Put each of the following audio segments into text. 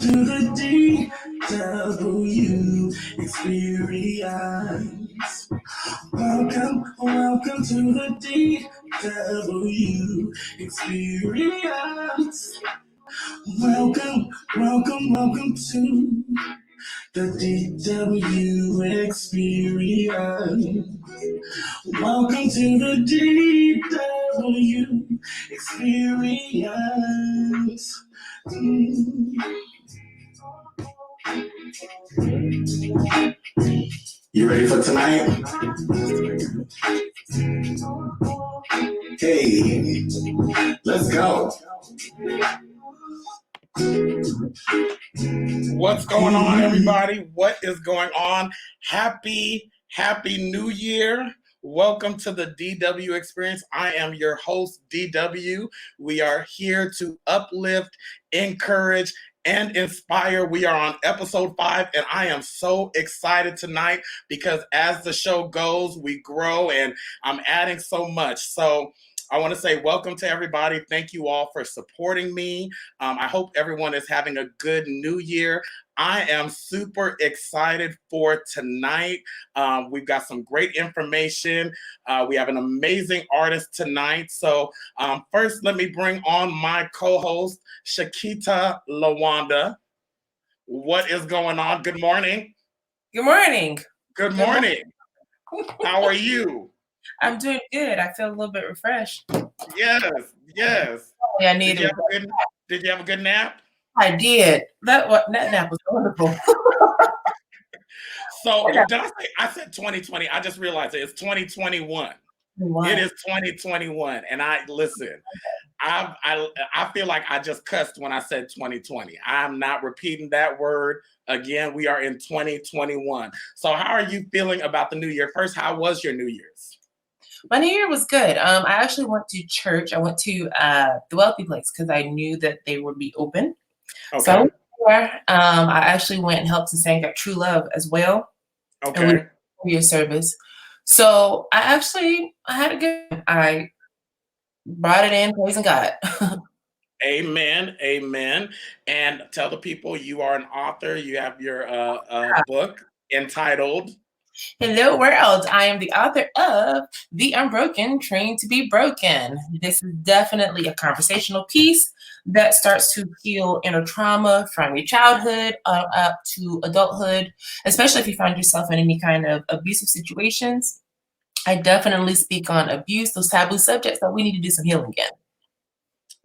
to the DW experience. Welcome to the DW experience. Welcome to the DW experience. Welcome to the DW experience. You ready for tonight? Hey, let's go. What's going on, everybody? What is going on? Happy New Year. Welcome to the DW Experience. I am your host, DW. We are here to uplift, encourage, and inspire. We are on episode 5, and I am so excited tonight because as the show goes, we grow, and I'm adding so much. So I want to say welcome to everybody. Thank you all for supporting me. I hope everyone is having a good new year. I am super excited for tonight. We've got some great information. We have an amazing artist tonight. So first, let me bring on my co-host, Shakita Lawanda. What is going on? Good morning. Good morning. Good morning. How are you? I'm doing good. I feel a little bit refreshed. Yes. I needed. Did you have a good nap? I did. That nap was wonderful. So did I said 2020. I just realized it's 2021. Wow. It is 2021. And I feel like I just cussed when I said 2020. I'm not repeating that word again. We are in 2021. So how are you feeling about the new year? First, how was your New Year's? My New Year was good. I actually went to church. I went to the Wealthy Place because I knew that they would be open. Okay. So I went there. I actually went and helped to sing at True Love as well. Okay. And we your service. So I had a good. I brought it in, praising God. Amen. And tell the people you are an author. You have your book entitled Hello World. I am the author of The Unbroken, Trained to Be Broken. This is definitely a conversational piece that starts to heal inner trauma from your childhood up to adulthood, especially if you find yourself in any kind of abusive situations. I definitely speak on abuse, those taboo subjects that we need to do some healing in.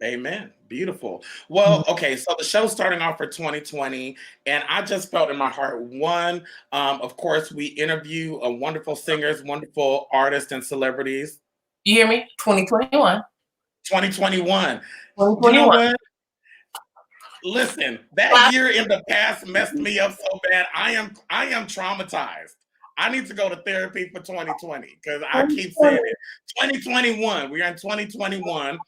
Amen. Beautiful. Well, okay, so the show's starting off for 2020, and I just felt in my heart, one, of course, we interview wonderful singers, wonderful artists, and celebrities. You hear me? 2021. 2021. You know what? Listen, that year in the past messed me up so bad. I am traumatized. I need to go to therapy for 2020 because I keep saying it. 2021, we are in 2021.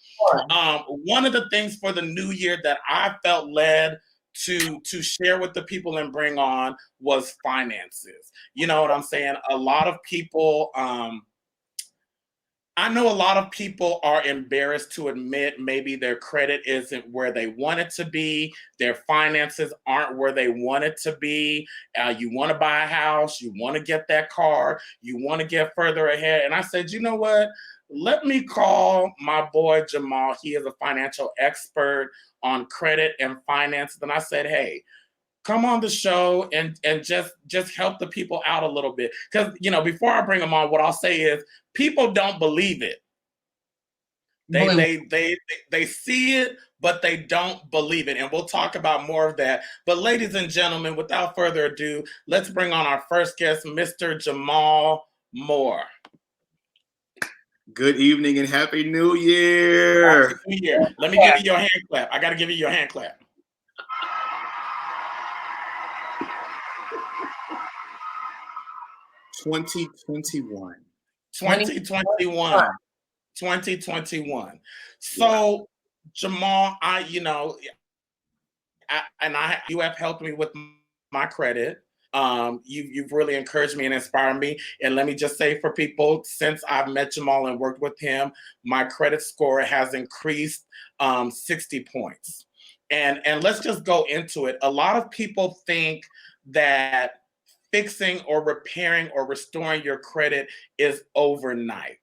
One of the things for the new year that I felt led to share with the people and bring on was finances. You know what I'm saying? A lot of people, I know a lot of people are embarrassed to admit maybe their credit isn't where they want it to be. Their finances aren't where they want it to be. You want to buy a house. You want to get that car. You want to get further ahead. And I said, you know what? Let me call my boy Jamal. He is a financial expert on credit and finance. And I said, hey, come on the show and just help the people out a little bit. Because, before I bring them on, what I'll say is people don't believe it. They see it, but they don't believe it. And we'll talk about more of that. But ladies and gentlemen, without further ado, let's bring on our first guest, Mr. Jamal Moore. Good evening and Happy New Year. Happy New Year. Let me give you your hand clap. I got to give you your hand clap. $2021. 2021. So, Jamal, you have helped me with my credit. You've really encouraged me and inspired me. And let me just say for people, since I've met Jamal and worked with him, my credit score has increased 60 points. And let's just go into it. A lot of people think that fixing or repairing or restoring your credit is overnight.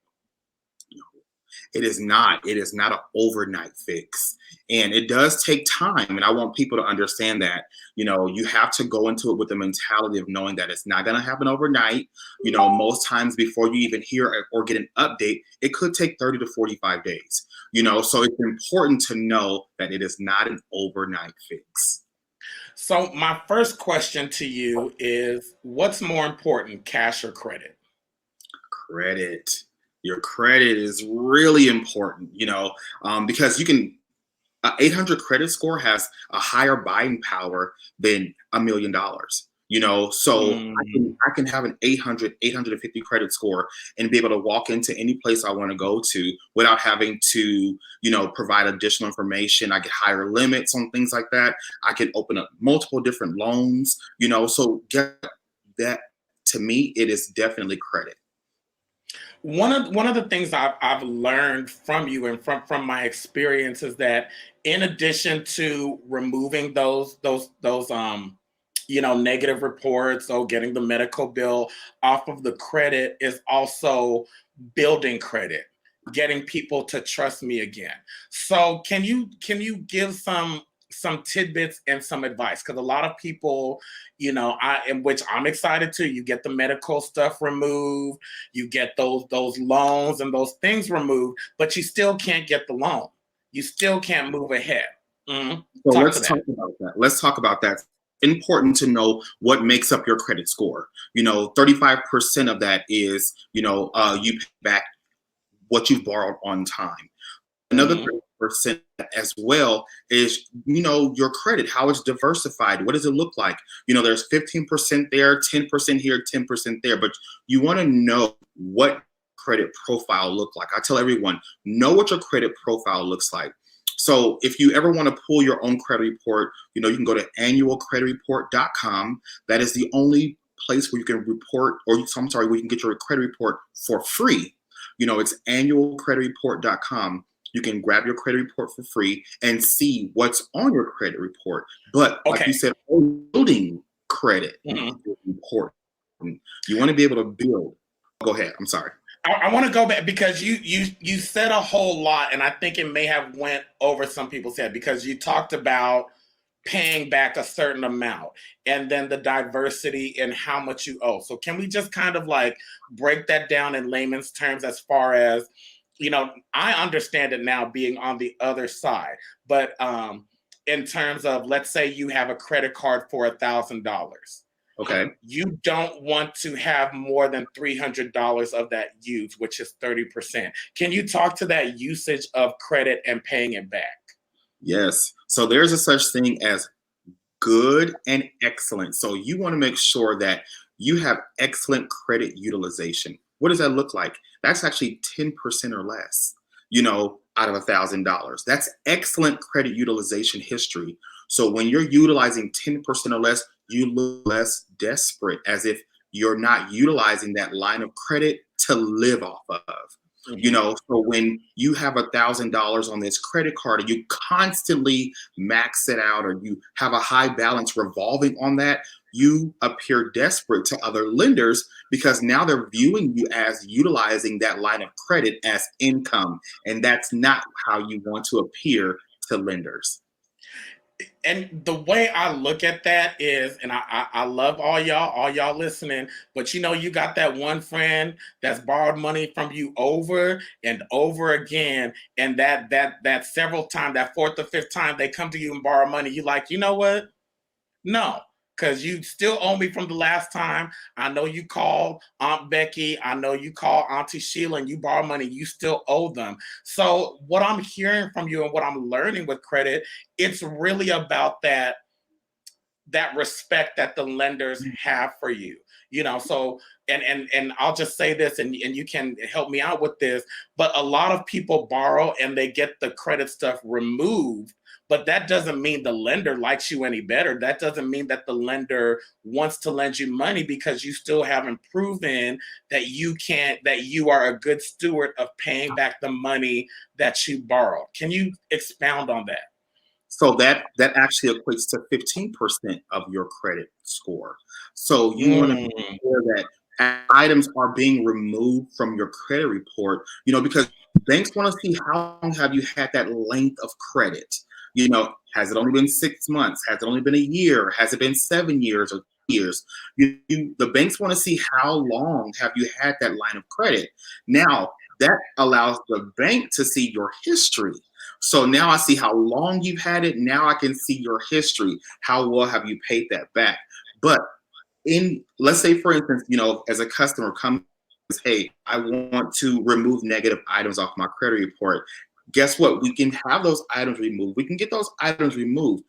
It is not. It is not an overnight fix. And it does take time. And I want people to understand that, you have to go into it with the mentality of knowing that it's not going to happen overnight. Most times before you even hear or get an update, it could take 30 to 45 days, so it's important to know that it is not an overnight fix. So my first question to you is, what's more important, cash or credit? Credit. Your credit is really important, because you can, 800 credit score has a higher buying power than $1 million, so I can have an 850 credit score and be able to walk into any place I want to go to without having to, provide additional information. I get higher limits on things like that. I can open up multiple different loans, so get that. To me, it is definitely credit. One of the things I've learned from you and from my experience is that in addition to removing those negative reports or getting the medical bill off of the credit is also building credit, getting people to trust me again. So can you give some tidbits and some advice? Because a lot of people, which I'm excited to, you get the medical stuff removed, you get those loans and those things removed, but you still can't get the loan. You still can't move ahead. Mm-hmm. So let's talk about that. Let's talk about that. Important to know what makes up your credit score. 35% of that is, you pay back what you've borrowed on time. Another 30% as well is, your credit, how it's diversified. What does it look like? There's 15% there, 10% here, 10% there, but you want to know what credit profile look like. I tell everyone, know what your credit profile looks like. So if you ever want to pull your own credit report, you can go to annualcreditreport.com. That is the only place where you can report, where you can get your credit report for free. It's annualcreditreport.com. You can grab your credit report for free and see what's on your credit report. But like you said, building credit is important. You want to be able to build. Go ahead. I'm sorry. I want to go back because you said a whole lot, and I think it may have went over some people's head because you talked about paying back a certain amount and then the diversity in how much you owe. So can we just kind of like break that down in layman's terms as far as, I understand it now being on the other side, but in terms of, let's say you have a credit card for $1,000. Okay. You don't want to have more than $300 of that used, which is 30%. Can you talk to that usage of credit and paying it back? Yes. So there's a such thing as good and excellent. So you want to make sure that you have excellent credit utilization. What does that look like? That's actually 10% or less, out of $1,000. That's excellent credit utilization history. So when you're utilizing 10% or less, you look less desperate, as if you're not utilizing that line of credit to live off of. So when you have $1,000 on this credit card and you constantly max it out, or you have a high balance revolving on that, you appear desperate to other lenders because now they're viewing you as utilizing that line of credit as income. And that's not how you want to appear to lenders. And the way I look at that is, and I love all y'all listening, but you got that one friend that's borrowed money from you over and over again, and that several times, that fourth or fifth time they come to you and borrow money, you like, you know what? No, because you still owe me from the last time. I know you called Aunt Becky. I know you called Auntie Sheila and you borrow money. You still owe them. So what I'm hearing from you and what I'm learning with credit, it's really about that respect that the lenders have for you. So and I'll just say this, and you can help me out with this, but a lot of people borrow and they get the credit stuff removed. But that doesn't mean the lender likes you any better. That doesn't mean that the lender wants to lend you money, because you still haven't proven that you are a good steward of paying back the money that you borrowed. Can you expound on that? So that actually equates to 15% of your credit score. So you want to make sure that items are being removed from your credit report, because banks want to see how long have you had that length of credit. Has it only been 6 months? Has it only been a year? Has it been 7 years or years? The banks want to see how long have you had that line of credit. Now, that allows the bank to see your history. So now I see how long you've had it. Now I can see your history. How well have you paid that back? But let's say, for instance, as a customer comes, hey, I want to remove negative items off my credit report. Guess what? We can have those items removed. We can get those items removed.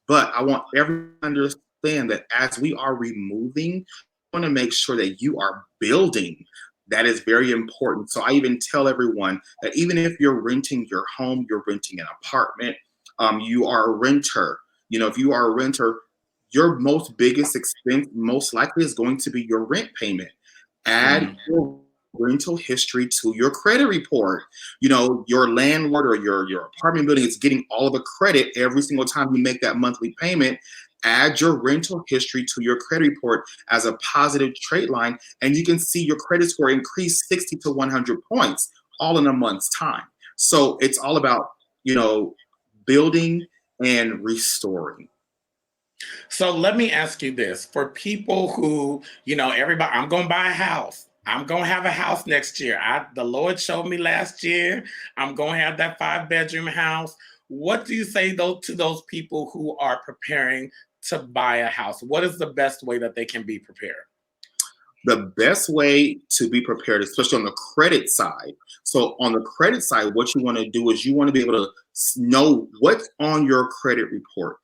But I want everyone to understand that as we are removing, I want to make sure that you are building. That is very important. So I even tell everyone that even if you're renting your home, you're renting an apartment, you are a renter. If you are a renter, your biggest expense most likely is going to be your rent payment. Add your rental history to your credit report. Your landlord or your apartment building is getting all of the credit every single time you make that monthly payment. Add your rental history to your credit report as a positive trait line, and you can see your credit score increase 60 to 100 points all in a month's time. So it's all about, building and restoring. So let me ask you this. For people who, everybody, I'm going to buy a house. I'm going to have a house next year. The Lord showed me last year, I'm going to have that 5-bedroom house. What do you say to those people who are preparing to buy a house? What is the best way that they can be prepared? The best way to be prepared, especially on the credit side. So on the credit side, what you want to do is you want to be able to know what's on your credit report.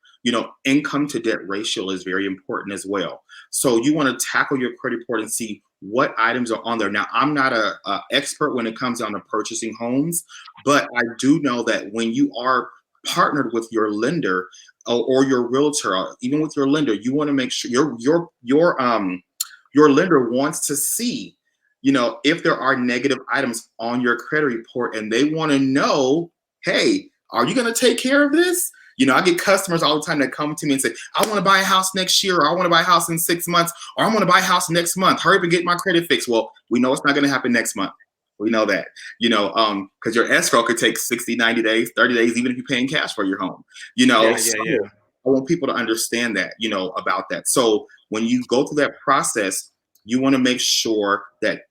Income to debt ratio is very important as well. So you want to tackle your credit report and see what items are on there. Now, I'm not an expert when it comes down to purchasing homes, but I do know that when you are partnered with your lender or your realtor, or even with your lender, you want to make sure your lender wants to see, if there are negative items on your credit report, and they want to know, hey, are you going to take care of this? I get customers all the time that come to me and say, I want to buy a house next year, or I want to buy a house in 6 months, or I want to buy a house next month. Hurry up and get my credit fixed. Well, we know it's not going to happen next month. We know that, because your escrow could take 60, 90 days, 30 days, even if you're paying cash for your home, Yeah. I want people to understand that, about that. So when you go through that process, you want to make sure that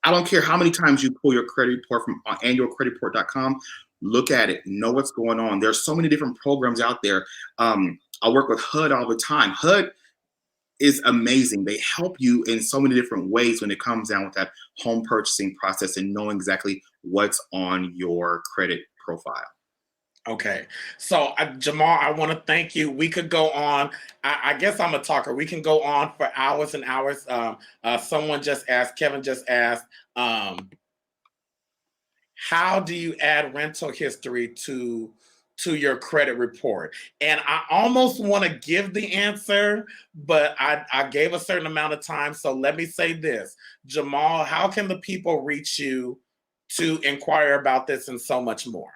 I don't care how many times you pull your credit report from annualcreditreport.com, look at it, know what's going on. There's so many different programs out there. I work with HUD all the time. HUD is amazing. They help you in so many different ways when it comes down with that home purchasing process and knowing exactly what's on your credit profile. Okay. So, Jamal, I want to thank you. We could go on. I guess I'm a talker. We can go on for hours and hours. Someone just asked, Kevin just asked, how do you add rental history to your credit report? And I almost want to give the answer, but I gave a certain amount of time. So let me say this. Jamal, how can the people reach you to inquire about this and so much more?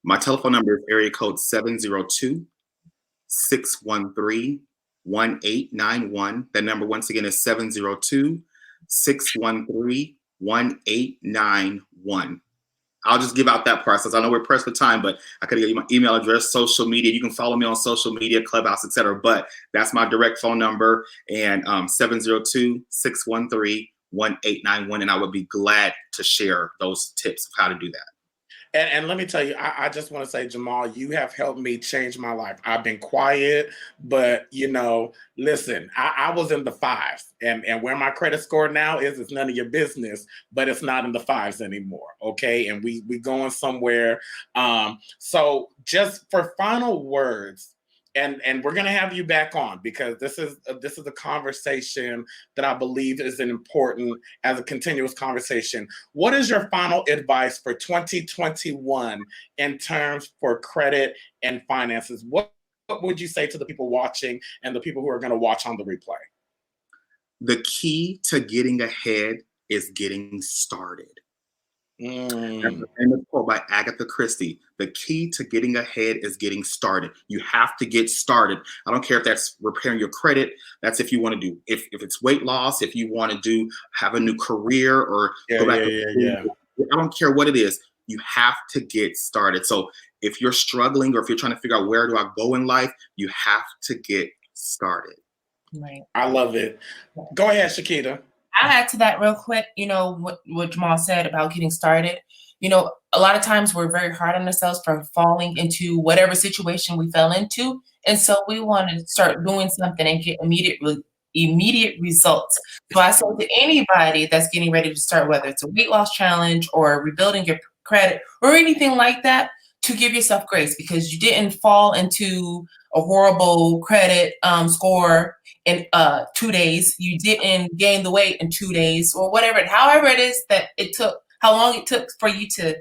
My telephone number is area code 702-613-1891. That number once again is 702-613-1891. I'll just give out that process. I know we're pressed for time, but I could give you my email address, social media. You can follow me on social media, Clubhouse, etc. But that's my direct phone number, and 702-613-1891. And I would be glad to share those tips of how to do that. And let me tell you, I just want to say, Jamal, you have helped me change my life. I've been quiet, but, listen, I was in the 5s. And where my credit score now is, it's none of your business, but it's not in the 5s anymore, okay? And we going somewhere. So just for final words, and we're going to have you back on, because this is a conversation that I believe is important as a continuous conversation. What is your final advice for 2021 in terms for credit and finances? What would you say to the people watching and the people who are going to watch on the replay? The key to getting ahead is getting started. That's a famous quote by Agatha Christie. The key to getting ahead is getting started. You have to get started. I don't care if that's repairing your credit. That's if you want to do, if it's weight loss, if you want to have a new career or go back to school. I don't care what it is. You have to get started. So if you're struggling or if you're trying to figure out where do I go in life, you have to get started. Right. I love it. Go ahead, Shakita. I'll add to that real quick, what Jamal said about getting started. A lot of times we're very hard on ourselves for falling into whatever situation we fell into. And so we want to start doing something and get immediate results. So I say to anybody that's getting ready to start, whether it's a weight loss challenge or rebuilding your credit or anything like that, to give yourself grace, because you didn't fall into a horrible credit score in 2 days. You didn't gain the weight in 2 days, or however it is that it took, how long it took for you to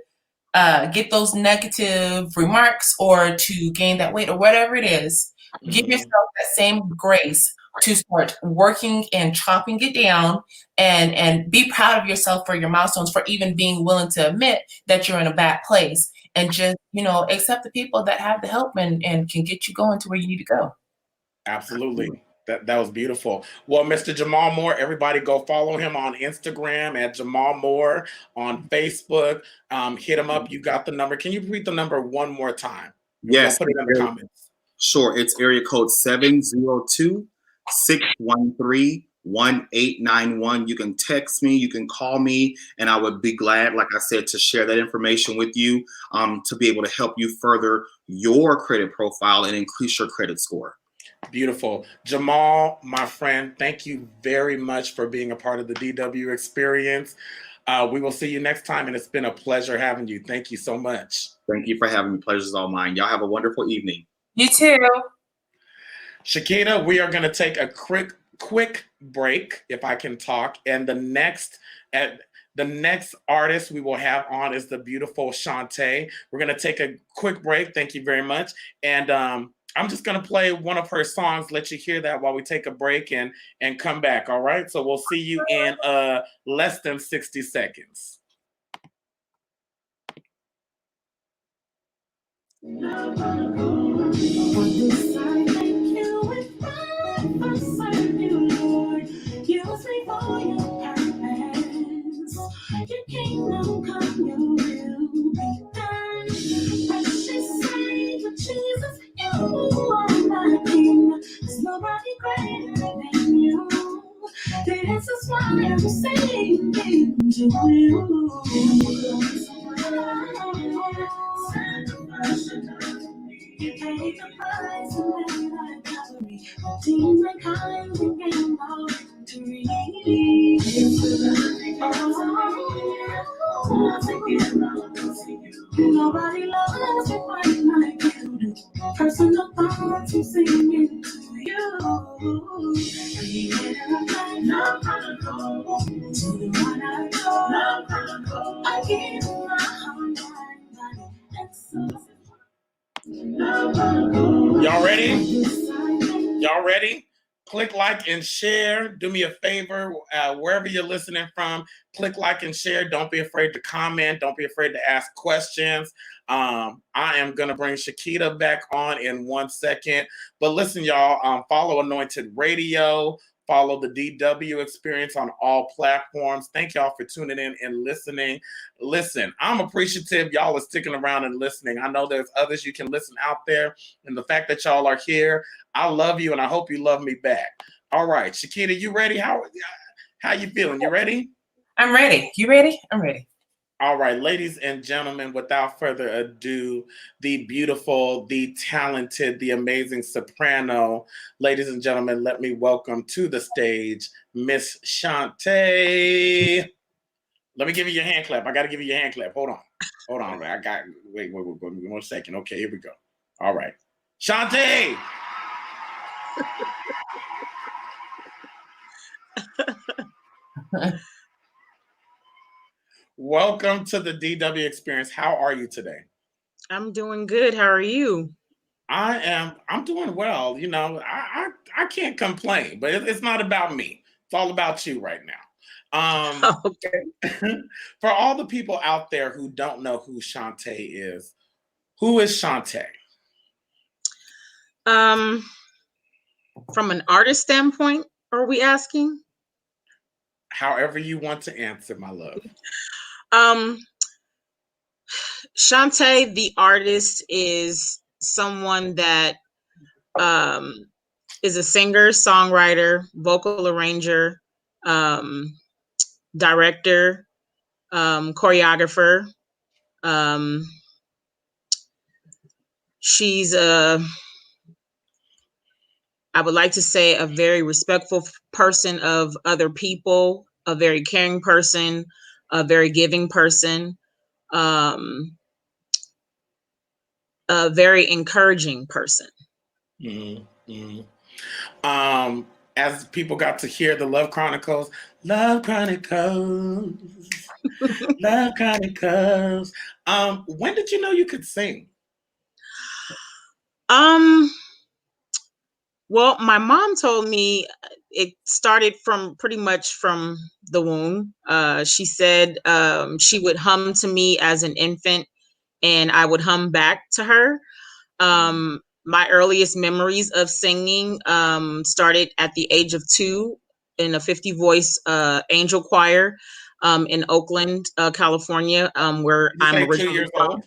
get those negative remarks or to gain that weight or whatever it is. Give yourself that same grace to start working and chopping it down, and be proud of yourself for your milestones, for even being willing to admit that you're in a bad place, and just, accept the people that have the help and can get you going to where you need to go. Absolutely. That was beautiful. Well, Mr. Jamal Moore, everybody go follow him on Instagram at Jamal Moore, on Facebook. Hit him up. You got the number. Can you repeat the number one more time? Yes. Put it in the comments. Sure. It's area code 702-613-1891. You can text me, you can call me, and I would be glad, like I said, to share that information with you, to be able to help you further your credit profile and increase your credit score. Beautiful. Jamal, my friend, thank you very much for being a part of the DW experience. We will see you next time, and it's been a pleasure having you. Thank you so much. Thank you for having me. Pleasure's all mine. Y'all have a wonderful evening. You too. Shakita, we are going to take a quick break, if I can talk, and the next artist we will have on is the beautiful Shantae. We're going to take a quick break. Thank you very much. And I'm just going to play one of her songs, let you hear that while we take a break and come back, all right? So we'll see you in less than 60 seconds. Use me for your purpose. Your kingdom come, your will be done. Precious Savior Jesus, you are my King. There's nobody greater than you. This is why I'm singing to you. You paid the price and made that Calvary. Redeemed mankind and gained all victory. Nobody loves you quite like you do. Personal thoughts I'm singing to you. No protocol. To the one I go. I give my heart, mind, body, and soul. Y'all ready? Y'all ready? Click like and share. Do me a favor, wherever you're listening from, click like and share. Don't be afraid to comment. Don't be afraid to ask questions. I am going to bring Shakita back on in 1 second. But listen, y'all, follow Anointed Radio. Follow the DW experience on all platforms. Thank y'all for tuning in and listening. Listen, I'm appreciative y'all are sticking around and listening. I know there's others you can listen out there. And the fact that y'all are here, I love you and I hope you love me back. All right, Shakita, you ready? How you feeling? You ready? I'm ready. You ready? I'm ready. All right, ladies and gentlemen, without further ado, the beautiful, the talented, the amazing soprano, ladies and gentlemen, let me welcome to the stage, Miss Shantae. Let me give you your hand clap. I got to give you your hand clap. Hold on. Wait, 1 second. Okay, here we go. All right. Shantae. Welcome to the DW experience. How are you today? I'm doing good. How are you? I'm doing well. You know, I can't complain, but it's not about me. It's all about you right now. Okay. For all the people out there who don't know who Shantae is, who is Shantae? From an artist standpoint, are we asking? However you want to answer, my love. Shantae, the artist, is someone that is a singer, songwriter, vocal arranger, director, choreographer. She's I would like to say, a very respectful person of other people, a very caring person, a very giving person, a very encouraging person. Mm-hmm. Mm-hmm. As people got to hear the Love Chronicles, Love Chronicles, Love Chronicles. When did you know you could sing? Well, my mom told me it started from pretty much from the womb. She said she would hum to me as an infant, and I would hum back to her. My earliest memories of singing started at the age of 2 in a 50-voice angel choir in Oakland, California, where Did you I'm say 2 originally years from. old?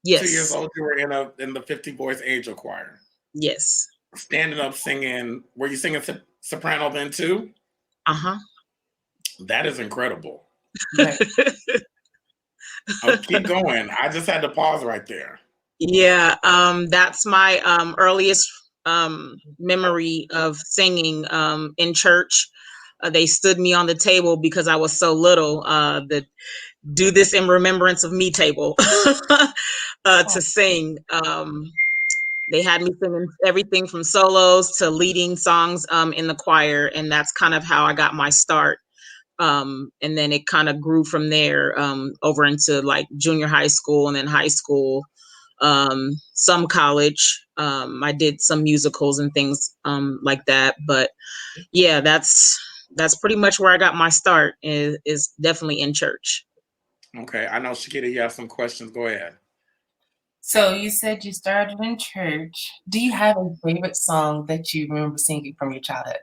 Yes. 2 years old, you were in the 50-voice angel choir. Yes. Standing up singing. Were you singing soprano then too? Uh-huh. That is incredible. Right. Keep going. I just had to pause right there. Yeah, that's my earliest memory of singing in church. They stood me on the table because I was so little, the do this in remembrance of me table to sing. They had me singing everything from solos to leading songs in the choir, and that's kind of how I got my start. And then it kind of grew from there over into like junior high school and then high school, some college. I did some musicals and things like that. But yeah, that's pretty much where I got my start, is definitely in church. Okay, I know Shakita, you have some questions. Go ahead. So you said you started in church. Do you have a favorite song that you remember singing from your childhood?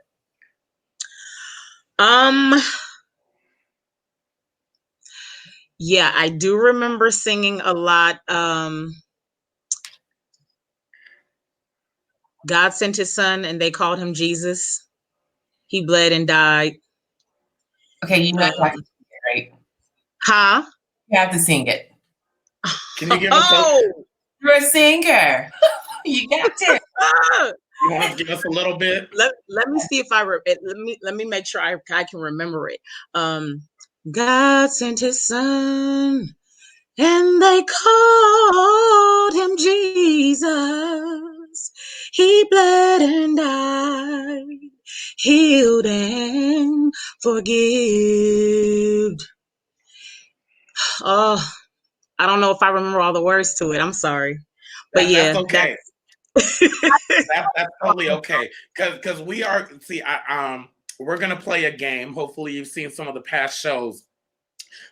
Yeah, I do remember singing a lot. God sent his son and they called him Jesus. He bled and died. Okay, you know have to sing it, right? Huh? You have to sing it. Can you give us You're a singer. You got it. you want to give us a little bit? Let me see if let me make sure I can remember it. God sent his son and they called him Jesus. He bled and died, healed and forgived. Oh, I don't know if I remember all the words to it. I'm sorry. But yeah, That's okay. That's totally okay. Because we are, see, we're gonna play a game. Hopefully you've seen some of the past shows.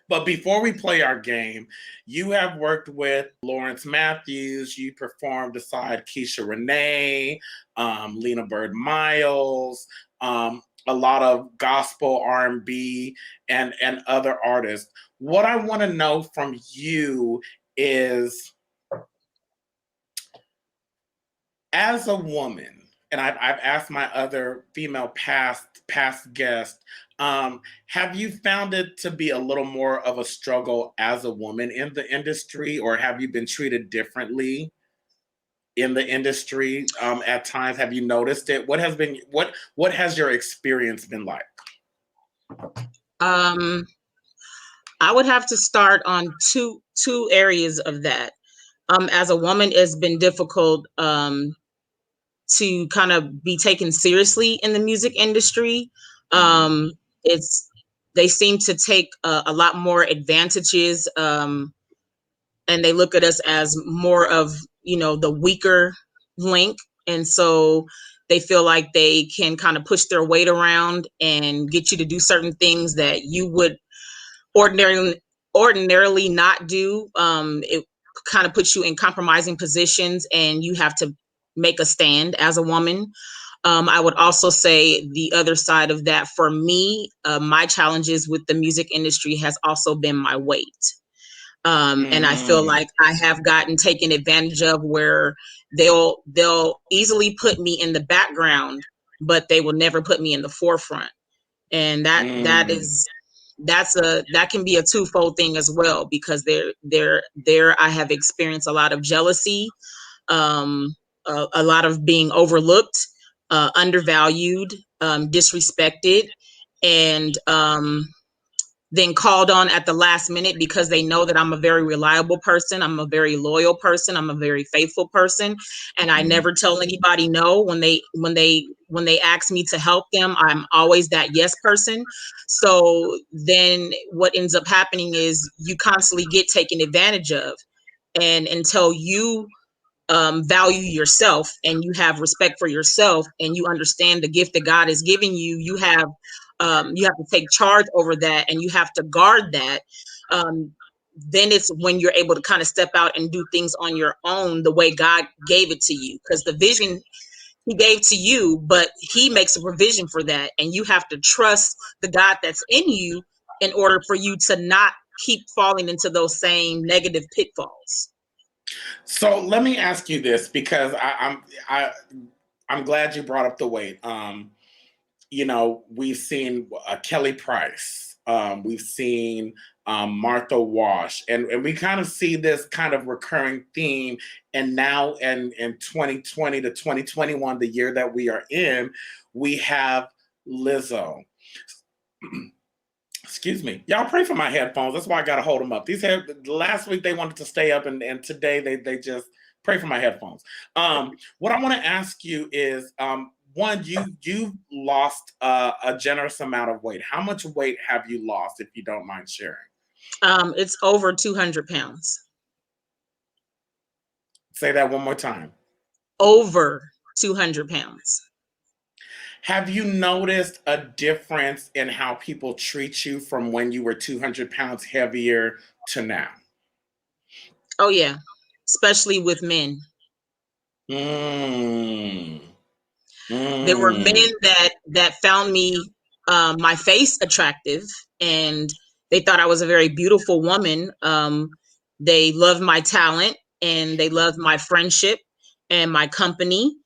But before we play our game, you have worked with Lawrence Matthews. You performed beside Keisha Renee, Lena Bird Miles, a lot of gospel, R&B, and other artists. What I want to know from you is, as a woman, and I've asked my other female past guests, have you found it to be a little more of a struggle as a woman in the industry, or have you been treated differently in the industry at times? Have you noticed it? What has your experience been like? I would have to start on two areas of that. As a woman, it's been difficult to kind of be taken seriously in the music industry. It's They seem to take a lot more advantages, and they look at us as more of the weaker link, and so They feel like they can kind of push their weight around and get you to do certain things that you would ordinarily not do. It kind of puts you in compromising positions, and you have to make a stand as a woman. I would also say the other side of that for me, my challenges with the music industry has also been my weight. And I feel like I have gotten taken advantage of, where they'll easily put me in the background, but they will never put me in the forefront. And that can be a twofold thing as well, because there I have experienced a lot of jealousy, a lot of being overlooked, undervalued, disrespected, and then called on at the last minute, because they know that I'm a very reliable person. I'm a very loyal person. I'm a very faithful person. And I never tell anybody no when they ask me to help them. I'm always that yes person. So then what ends up happening is you constantly get taken advantage of. And until you value yourself, and you have respect for yourself, and you understand the gift that God has given you, you have to take charge over that, and you have to guard that. Then it's when you're able to kind of step out and do things on your own the way God gave it to you, because the vision He gave to you, but He makes a provision for that, and you have to trust the God that's in you in order for you to not keep falling into those same negative pitfalls. So let me ask you this, because I'm glad you brought up the weight. We've seen Kelly Price, we've seen Martha Wash, and we kind of see this kind of recurring theme. And now in 2020 to 2021, the year that we are in, we have Lizzo. Excuse me. Y'all pray for my headphones. That's why I got to hold them up. Last week they wanted to stay up, and today they just pray for my headphones. What I want to ask you is, one, you've lost a generous amount of weight. How much weight have you lost, if you don't mind sharing? It's over 200 pounds. Say that one more time. Over 200 pounds. Have you noticed a difference in how people treat you from when you were 200 pounds heavier to now? Oh, yeah. Especially with men. There were men that found me, my face attractive, and they thought I was a very beautiful woman. They loved my talent, and they loved my friendship and my company.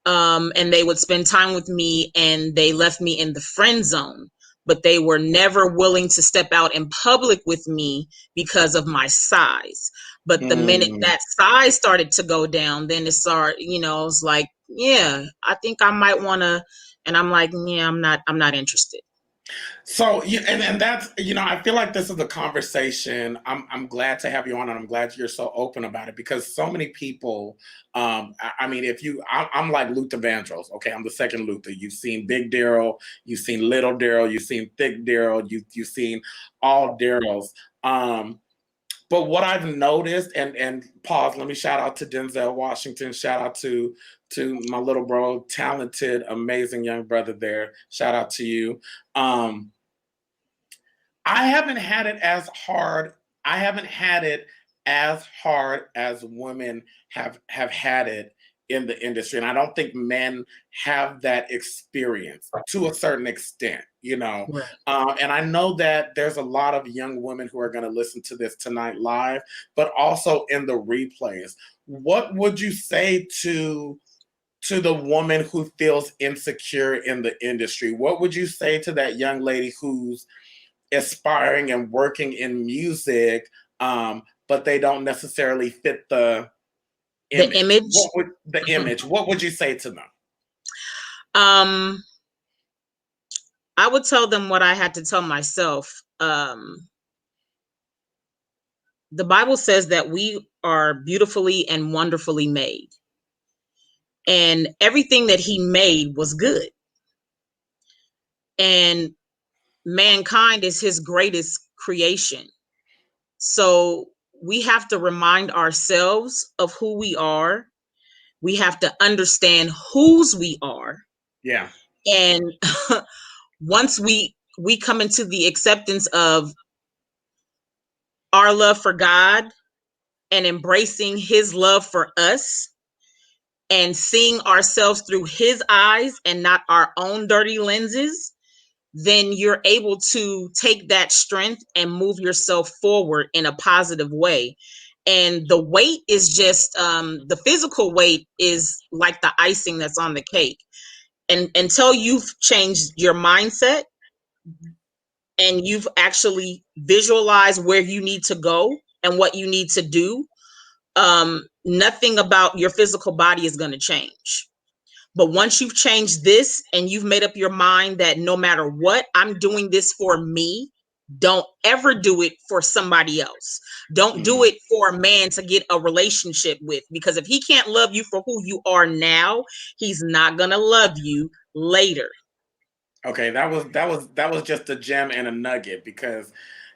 And they would spend time with me, and they left me in the friend zone, but they were never willing to step out in public with me because of my size. But the minute that size started to go down, then it started, it was like, yeah, I think I might want to. And I'm like, yeah, I'm not interested. So, and that's, I feel like this is a conversation. I'm glad to have you on, and I'm glad you're so open about it, because so many people, I'm like Luther Vandross. Okay. I'm the second Luther. You've seen Big Daryl, you've seen Little Daryl, you've seen Thick Daryl, you've seen all Daryls. But what I've noticed, and pause, let me shout out to Denzel Washington, shout out to my little bro, talented, amazing young brother there. Shout out to you. I haven't had it as hard. I haven't had it as hard as women have had it in the industry. And I don't think men have that experience to a certain extent, Right. And I know that there's a lot of young women who are going to listen to this tonight live, but also in the replays. What would you say to the woman who feels insecure in the industry? What would you say to that young lady who's aspiring and working in music, but they don't necessarily fit the image? What would you say to them? I would tell them what I had to tell myself. The Bible says that we are beautifully and wonderfully made, and everything that He made was good. And mankind is His greatest creation. So we have to remind ourselves of who we are, We have to understand whose we are. Yeah. And once we come into the acceptance of our love for God and embracing his love for us and seeing ourselves through his eyes and not our own dirty lenses, then you're able to take that strength and move yourself forward in a positive way. And the weight is just the physical weight is like the icing that's on the cake. And until you've changed your mindset and you've actually visualized where you need to go and what you need to do, nothing about your physical body is going to change. But once you've changed this and you've made up your mind that no matter what, I'm doing this for me, don't ever do it for somebody else. Don't do it for a man to get a relationship with, because if he can't love you for who you are now, he's not going to love you later. Okay, that was just a gem and a nugget, because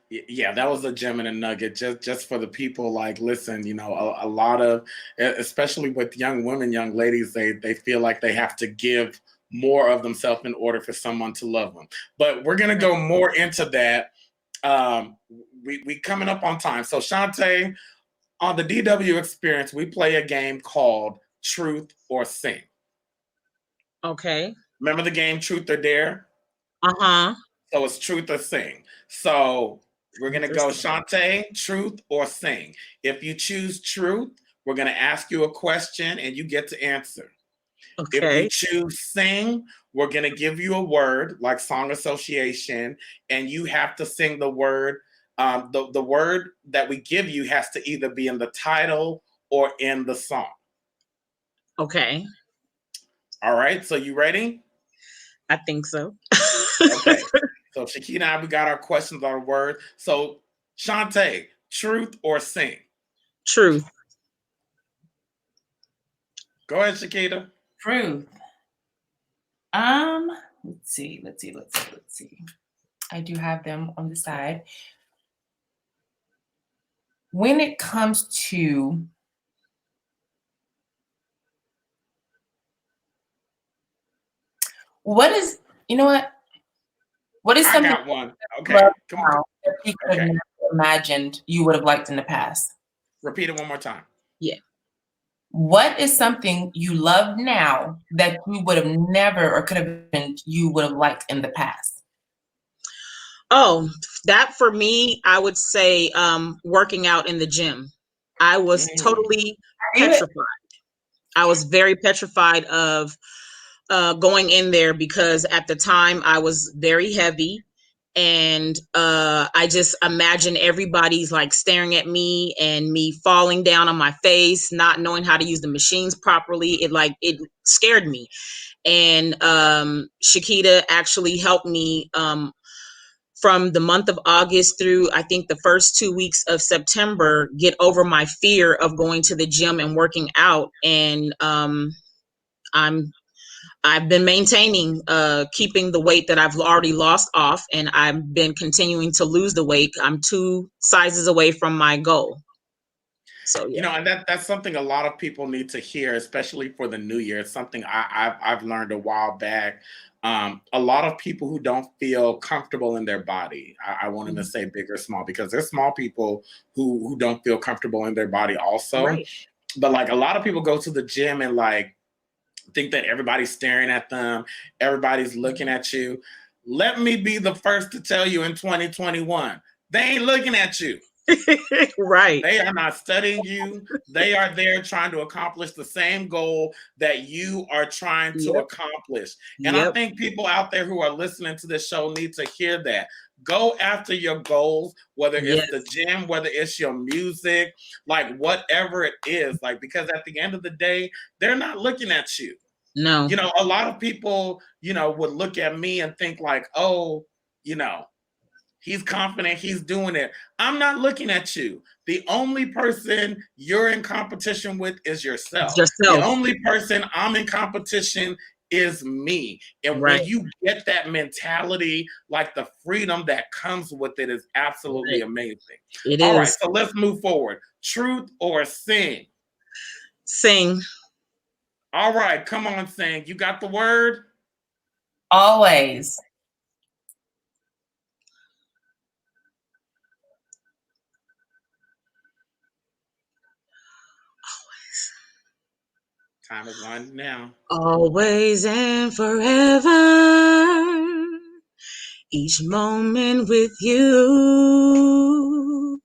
yeah, that was a gem and a nugget just for the people. Like, listen, you know, a lot of, especially with young women, young ladies, they feel like they have to give more of themselves in order for someone to love them. But we're gonna go more into that. We coming up on time. So Shantae, on the DW Experience, we play a game called Truth or Sing. Okay. Remember the game Truth or Dare? Uh-huh. So it's Truth or Sing. So we're going to go, Shantae, truth or sing. If you choose truth, we're going to ask you a question and you get to answer. Okay. If you choose sing, we're going to give you a word like song association, and you have to sing the word. The word that we give you has to either be in the title or in the song. Okay. All right. So you ready? I think so. Okay. So Shakita and I, we got our questions on our word. So Shantae, truth or sing? Truth. Go ahead, Shakita. Truth. Let's see. I do have them on the side. When it comes to what is something I got one. Okay. Come on. that you could have imagined you would have liked in the past? Repeat it one more time. Yeah. What is something you love now that you would have never, or could have been, you would have liked in the past? Oh, that for me, I would say working out in the gym. I was totally petrified. I was very petrified of going in there because at the time I was very heavy, and I just imagine everybody's like staring at me and me falling down on my face, not knowing how to use the machines properly. It scared me. And Shakita actually helped me from the month of August through, I think, the first 2 weeks of September, get over my fear of going to the gym and working out. And I've been maintaining, keeping the weight that I've already lost off, and I've been continuing to lose the weight. I'm 2 sizes away from my goal. So, yeah. You know, and that's something a lot of people need to hear, especially for the new year. It's something I've learned a while back. A lot of people who don't feel comfortable in their body, I wanted to say big or small, because there's small people who don't feel comfortable in their body also. Right. But like, a lot of people go to the gym and like think that everybody's staring at them, everybody's looking at you. Let me be the first to tell you, in 2021, they ain't looking at you. Right. They are not studying you. They are there trying to accomplish the same goal that you are trying to accomplish. And I think people out there who are listening to this show need to hear that. Go after your goals, whether it's the gym, whether it's your music, like whatever it is, like, because at the end of the day, they're not looking at you. No. You know, a lot of people, you know, would look at me and think like, oh, you know, he's confident, he's doing it. I'm not looking at you. The only person you're in competition with is yourself. The only person I'm in competition is me. And when you get that mentality, like the freedom that comes with it is absolutely amazing. It is. Right, so let's move forward. Truth or sing? Sing. All right, come on, sing. You got the word? Always. Time is winding down. Always and forever, each moment with you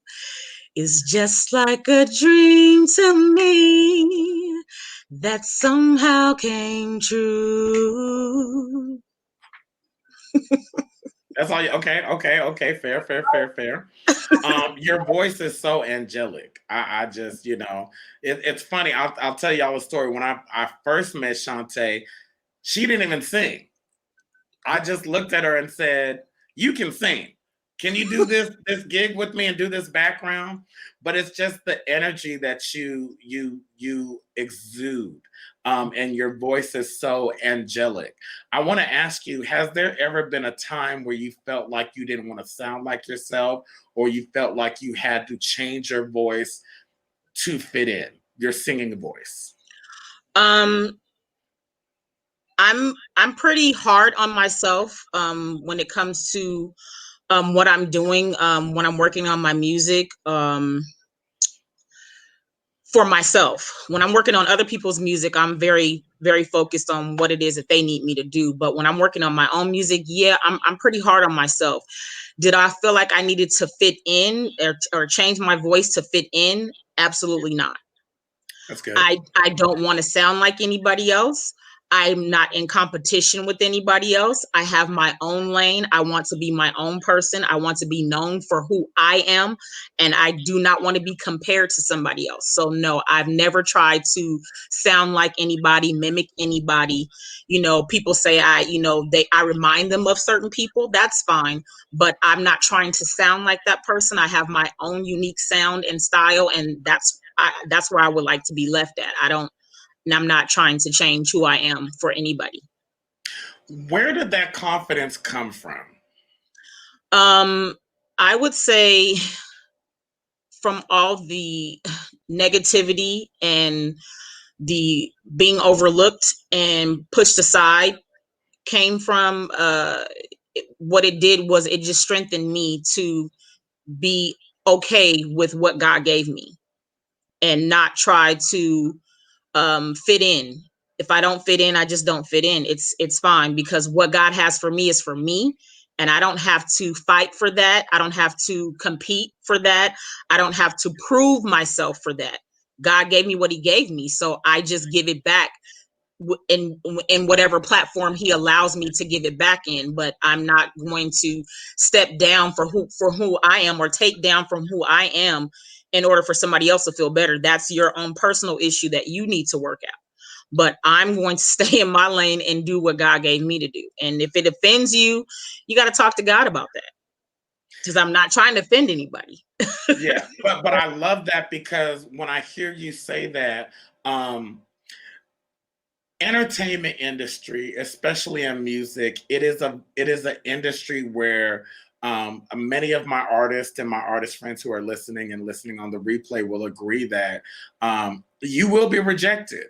is just like a dream to me that somehow came true. That's all you, okay. Fair. Your voice is so angelic. I just, it's funny. I'll tell y'all a story. When I first met Shantae, she didn't even sing. I just looked at her and said, "You can sing. Can you do this gig with me and do this background?" But it's just the energy that you exude, and your voice is so angelic. I want to ask you: has there ever been a time where you felt like you didn't want to sound like yourself, or you felt like you had to change your voice to fit in your singing voice? I'm pretty hard on myself when it comes to what I'm doing when I'm working on my music for myself. When I'm working on other people's music, I'm very, very focused on what it is that they need me to do. But when I'm working on my own music, yeah, I'm pretty hard on myself. Did I feel like I needed to fit in or change my voice to fit in? Absolutely not. That's good. I don't want to sound like anybody else. I'm not in competition with anybody else. I have my own lane. I want to be my own person. I want to be known for who I am. And I do not want to be compared to somebody else. So no, I've never tried to sound like anybody, mimic anybody. People say I remind them of certain people. That's fine. But I'm not trying to sound like that person. I have my own unique sound and style. And that's where I would like to be left at. I'm not trying to change who I am for anybody. Where did that confidence come from? I would say from all the negativity and the being overlooked and pushed aside came from what it did was it just strengthened me to be okay with what God gave me and not try to fit in. If I don't fit in, I just don't fit in. It's fine because what God has for me is for me. And I don't have to fight for that. I don't have to compete for that. I don't have to prove myself for that. God gave me what he gave me. So I just give it back in whatever platform he allows me to give it back in. But I'm not going to step down for who I am or take down from who I am in order for somebody else to feel better. That's your own personal issue that you need to work out. But I'm going to stay in my lane and do what God gave me to do. And if it offends you, you got to talk to God about that. Because I'm not trying to offend anybody. Yeah, but I love that because when I hear you say that, entertainment industry, especially in music, it is an industry where many of my artists and my artist friends who are listening on the replay will agree that you will be rejected.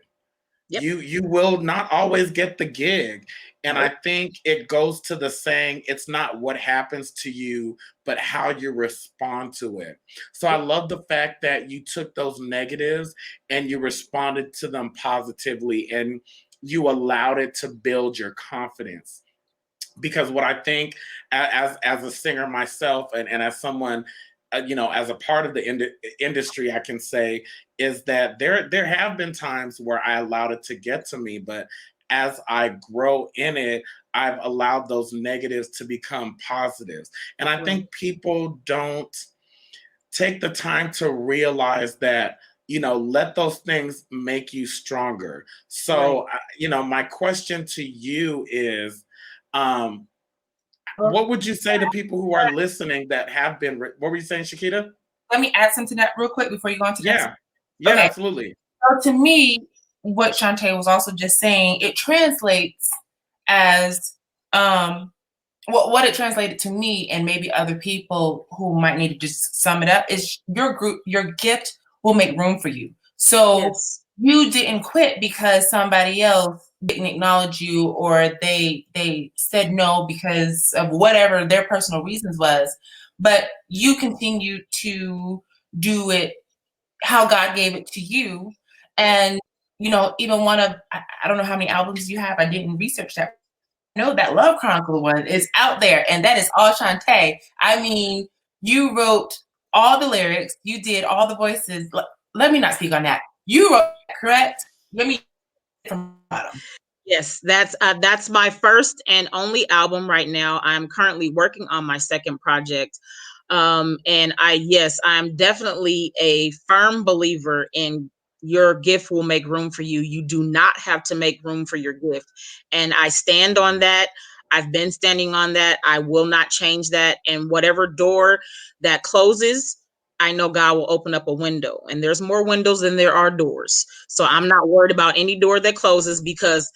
Yep. You will not always get the gig. And I think it goes to the saying, it's not what happens to you, but how you respond to it. So I love the fact that you took those negatives and you responded to them positively and you allowed it to build your confidence. Because what I think as a singer myself and as someone, as a part of the industry, I can say is that there have been times where I allowed it to get to me, but as I grow in it, I've allowed those negatives to become positives. And I think people don't take the time to realize that, let those things make you stronger. So, my question to you is, what would you say to people who are listening that have been, what were you saying, Shakita? Let me add something to that real quick before you go on to Yeah, okay. Absolutely. So to me, what Shantae was also just saying, it translates as, what it translated to me and maybe other people who might need to just sum it up is your gift will make room for you. So you didn't quit because somebody else didn't acknowledge you, or they said no because of whatever their personal reasons was, but you continue to do it how God gave it to you. And even one of, I don't know how many albums you have. I didn't research that. I know that Love Chronicle one is out there, and that is all Shantae. I mean, you wrote all the lyrics, you did all the voices. Let me not speak on that. You wrote that, correct? Let me from the bottom. Yes, that's my first and only album right now. I'm currently working on my second project. And I'm definitely a firm believer in your gift will make room for you. You do not have to make room for your gift. And I stand on that. I've been standing on that. I will not change that. And whatever door that closes, I know God will open up a window, and there's more windows than there are doors. So I'm not worried about any door that closes, because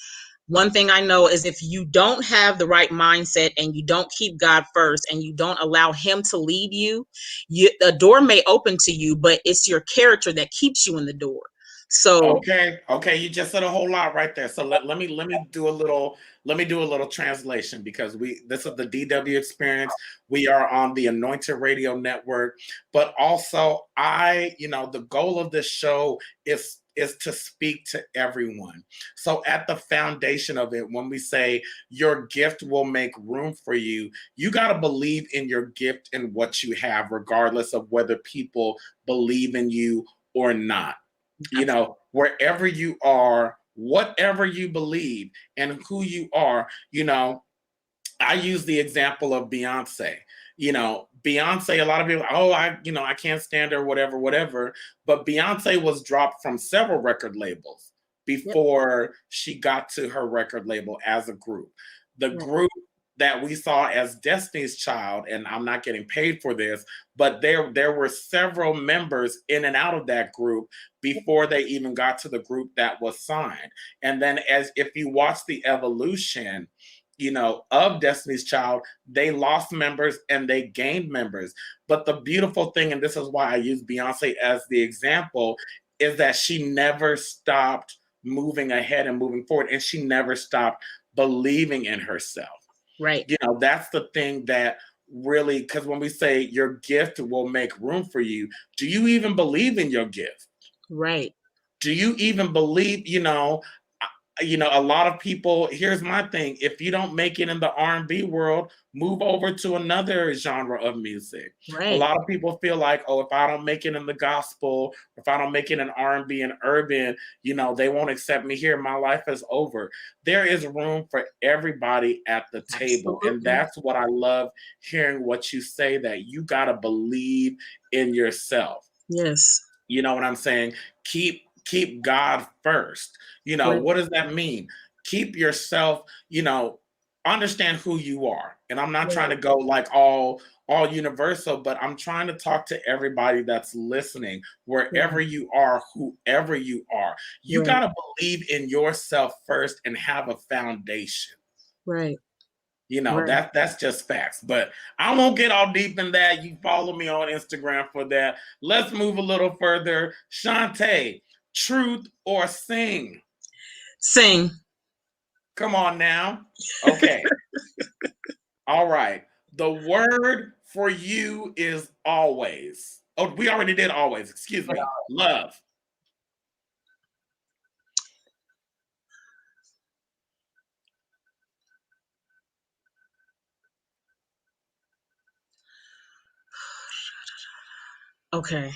one thing I know is if you don't have the right mindset and you don't keep God first and you don't allow him to lead you, the door may open to you, but it's your character that keeps you in the door. So okay, you just said a whole lot right there. So let me do a little translation, because this is the DW experience. We are on the Anointed Radio Network, but also the goal of this show is to speak to everyone. So at the foundation of it, when we say your gift will make room for you, you got to believe in your gift and what you have, regardless of whether people believe in you or not. Wherever you are, whatever you believe and who you are, I use the example of Beyonce. Beyonce, a lot of people, I can't stand her, whatever. But Beyonce was dropped from several record labels before she got to her record label as a group. The group that we saw as Destiny's Child, and I'm not getting paid for this, but there were several members in and out of that group before they even got to the group that was signed. And then if you watch the evolution, of Destiny's Child, they lost members and they gained members. But the beautiful thing, and this is why I use Beyonce as the example, is that she never stopped moving ahead and moving forward, and she never stopped believing in herself. Right. That's the thing that really, because when we say your gift will make room for you, do you even believe in your gift? Right. Do you even believe, a lot of people, here's my thing, if you don't make it in the R&B world, move over to another genre of music. Right. A lot of people feel like, if I don't make it in the gospel, if I don't make it in R&B and urban, they won't accept me here. My life is over. There is room for everybody at the table. Absolutely. And that's what I love hearing what you say, that you got to believe in yourself. Yes. You know what I'm saying? Keep God first. Right. What does that mean? Keep yourself, understand who you are. And I'm not trying to go like all universal, but I'm trying to talk to everybody that's listening, wherever you are, whoever you are. You got to believe in yourself first and have a foundation. Right. That's just facts. But I won't get all deep in that. You follow me on Instagram for that. Let's move a little further. Shantae, truth or sing? Sing. Come on now. Okay. All right. The word for you is always. Oh, we already did always. Excuse me. Love. Okay.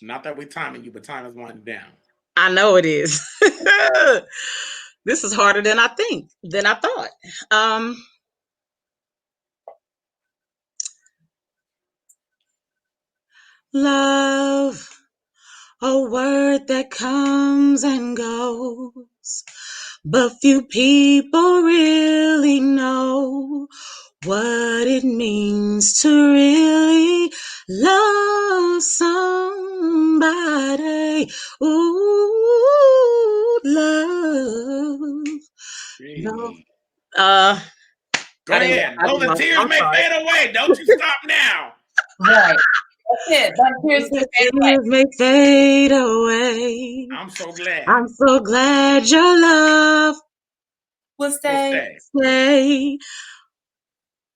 Not that we're timing you, but time is winding down. I know it is. This is harder than I thought. Love, a word that comes and goes, but few people really know what it means to really love somebody. Ooh, love. Go ahead. The tears may fade away. Don't you stop now. Right. it. Here's the Tears may fade away. I'm so glad. I'm so glad your love will We'll stay. stay.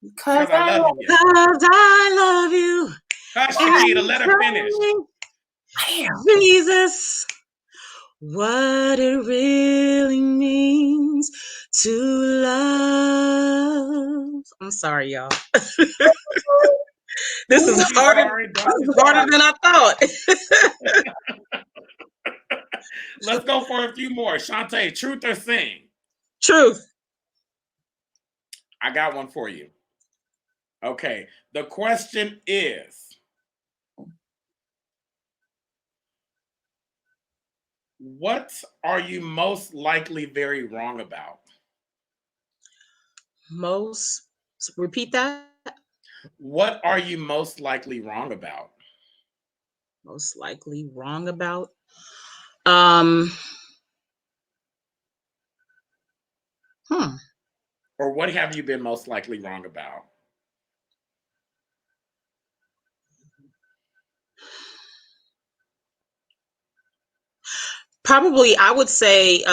Because I love you. Because I love you. Hush, Shakita, let her finish. Jesus, what it really means to love. I'm sorry, y'all. This is harder than I thought. Let's go for a few more. Shantae, truth or sing? Truth. I got one for you. Okay. The question is, what are you most likely very wrong about? Repeat that. What are you most likely wrong about? Most likely wrong about. Or what have you been most likely wrong about? Probably, I would say,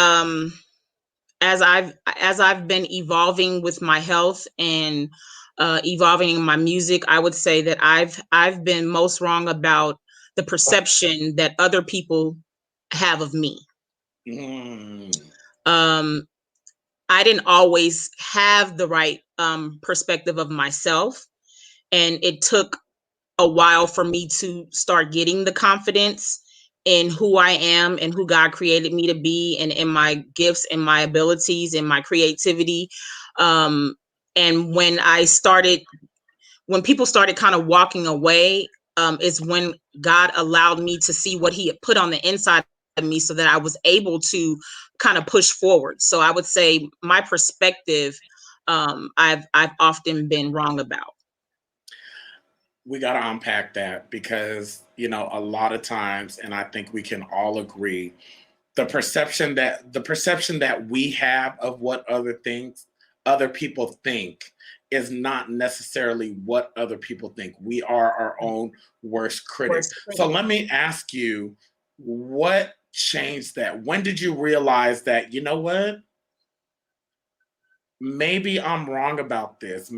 as I've been evolving with my health and evolving in my music, I would say that I've been most wrong about the perception that other people have of me. I didn't always have the right perspective of myself, and it took a while for me to start getting the confidence in who I am and who God created me to be, and in my gifts and my abilities and my creativity. And when people started kind of walking away, is when God allowed me to see what he had put on the inside of me, so that I was able to kind of push forward. So I would say my perspective, I've often been wrong about. We got to unpack that because, a lot of times, and I think we can all agree, the perception that we have of what other people think is not necessarily what other people think. We are our own worst critics. So let me ask you, what changed that? When did you realize that, you know what? Maybe I'm wrong about this.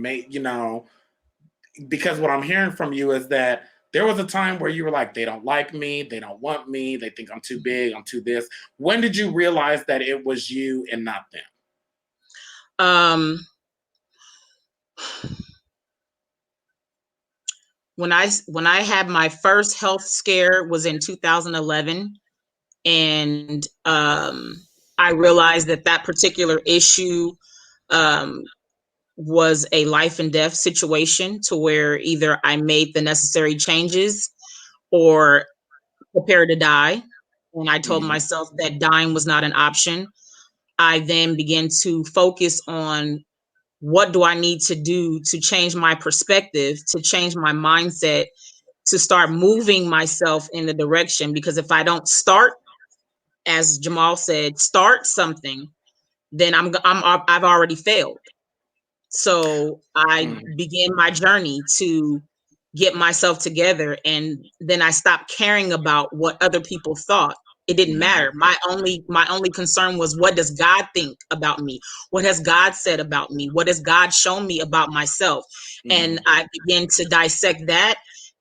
Because what I'm hearing from you is that there was a time where you were like, they don't like me, they don't want me, they think I'm too big, I'm too this. When did you realize that it was you and not them? When I had my first health scare was in 2011, and I realized that particular issue was a life and death situation, to where either I made the necessary changes or prepare to die. And I told myself that dying was not an option. I then began to focus on, what do I need to do to change my perspective, to change my mindset, to start moving myself in the direction? Because if I don't start, as Jamal said, start something, then I've already failed. So I began my journey to get myself together, and then I stopped caring about what other people thought. It didn't matter. My only concern was, what does God think about me? What has God said about me? What has God shown me about myself? And I began to dissect that.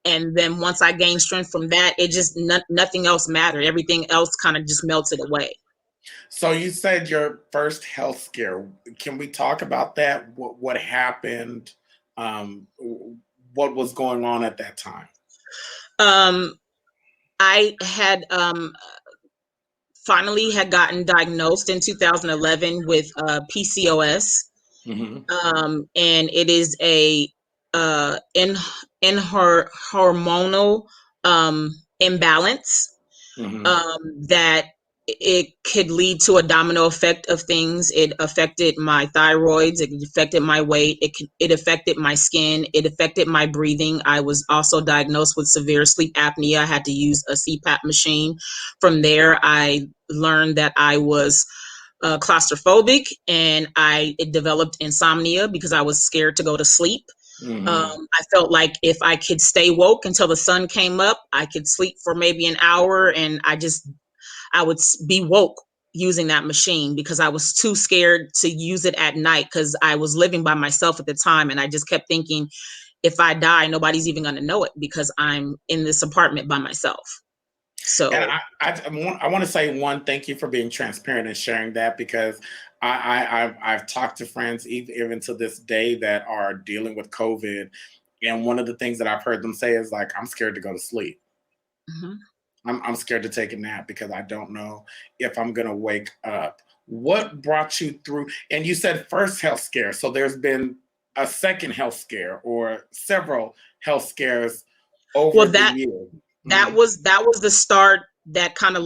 And then once I gained strength from that, it just nothing else mattered. Everything else kind of just melted away. So you said your first health scare. Can we talk about that? What happened? What was going on at that time? I had finally had gotten diagnosed in 2011 with PCOS. And it is a hormonal imbalance that it could lead to a domino effect of things. It affected my thyroids. It affected my weight. It affected my skin. It affected my breathing. I was also diagnosed with severe sleep apnea. I had to use a CPAP machine. From there, I learned that I was claustrophobic, and it developed insomnia because I was scared to go to sleep. I felt like if I could stay woke until the sun came up, I could sleep for maybe an hour, and I would be woke using that machine because I was too scared to use it at night because I was living by myself at the time. And I just kept thinking, if I die, nobody's even going to know it because I'm in this apartment by myself. So, and I want to say thank you for being transparent and sharing that, because I've talked to friends even to this day that are dealing with COVID, and one of the things that I've heard them say is like, I'm scared to go to sleep. I'm scared to take a nap because I don't know if I'm going to wake up. What brought you through? And you said first health scare, so there's been a second health scare or several health scares over the years. That was the start that kind of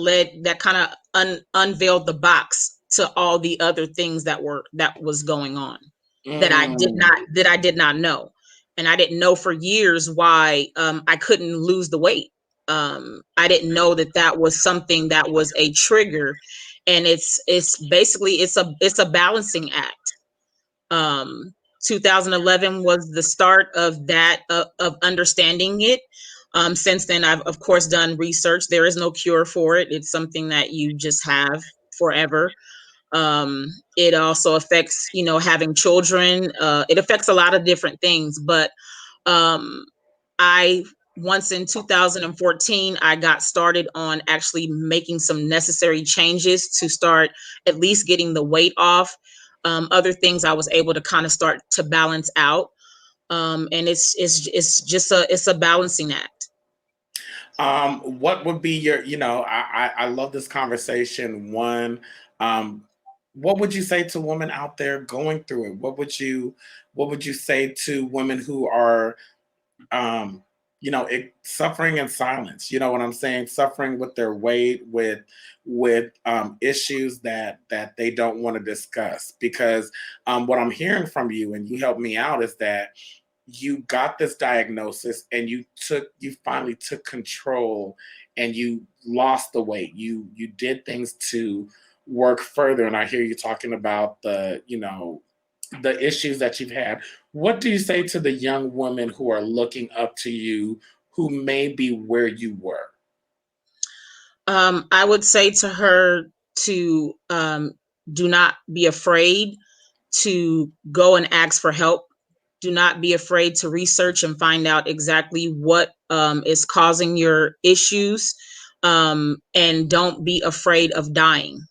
unveiled the box to all the other things that was going on that I did not know. And I didn't know for years why I couldn't lose the weight. I didn't know that was something that was a trigger, and it's basically it's a balancing act. 2011 was the start of that of understanding it. Since then, I've of course done research. There is no cure for it. It's something that you just have forever. It also affects, having children. It affects a lot of different things, but once in 2014, I got started on actually making some necessary changes to start at least getting the weight off. Other things I was able to kind of start to balance out. And it's just a balancing act. What would be your, I love this conversation. One, what would you say to women out there going through it? What would you say to women who are, suffering in silence? You know what I'm saying? Suffering with their weight, with issues that they don't want to discuss. Because what I'm hearing from you, and you helped me out, is that you got this diagnosis and you finally took control and you lost the weight. You did things to work further. And I hear you talking about the issues that you've had. What do you say to the young women who are looking up to you, who may be where you were? I would say to her to do not be afraid to go and ask for help. Do not be afraid to research and find out exactly what is causing your issues. And don't be afraid of dying.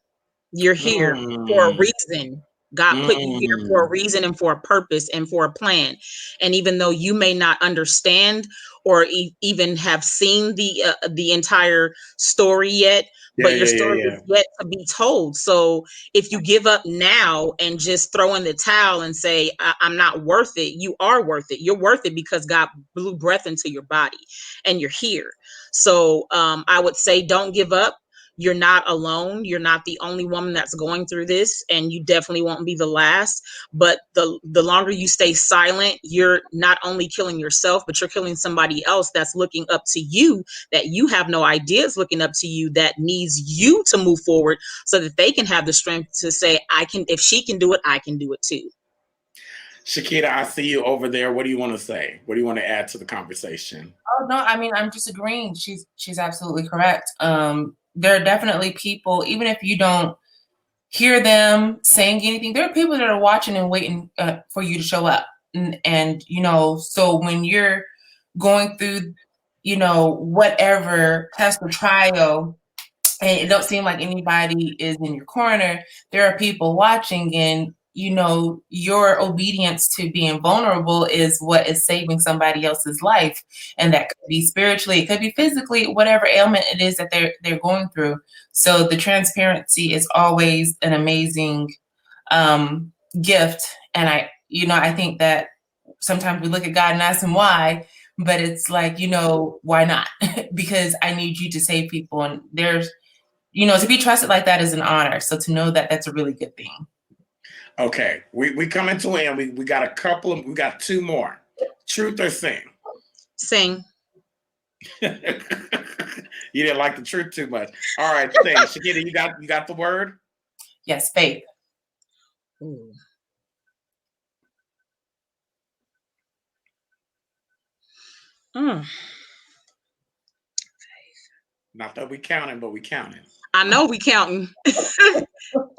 You're here for a reason. God put you here for a reason and for a purpose and for a plan. And even though you may not understand or even have seen the entire story yet, but your story is yet to be told. So if you give up now and just throw in the towel and say, I'm not worth it, you are worth it. You're worth it because God blew breath into your body and you're here. So I would say don't give up. You're not alone. You're not the only woman that's going through this, and you definitely won't be the last. But the longer you stay silent, you're not only killing yourself, but you're killing somebody else that's looking up to you, that you have no idea is looking up to you, that needs you to move forward so that they can have the strength to say, if she can do it, I can do it too. Shakita, I see you over there. What do you want to say? What do you want to add to the conversation? Oh, no, I mean, I'm just agreeing. She's absolutely correct. There are definitely people, even if you don't hear them saying anything, there are people that are watching and waiting for you to show up. And so when you're going through, whatever test or trial, and it don't seem like anybody is in your corner, there are people watching, and your obedience to being vulnerable is what is saving somebody else's life. And that could be spiritually, it could be physically, whatever ailment it is that they're going through. So the transparency is always an amazing gift. And I think that sometimes we look at God and ask him why, but it's like, why not? Because I need you to save people. And there's, to be trusted like that is an honor. So to know that, that's a really good thing. Okay, we come into it, and we got we got two more. Truth or sing? Sing. You didn't like the truth too much. All right, sing. Shakita, you got the word? Yes, faith. Ooh. Not that we counting, but we counting. I know we counting.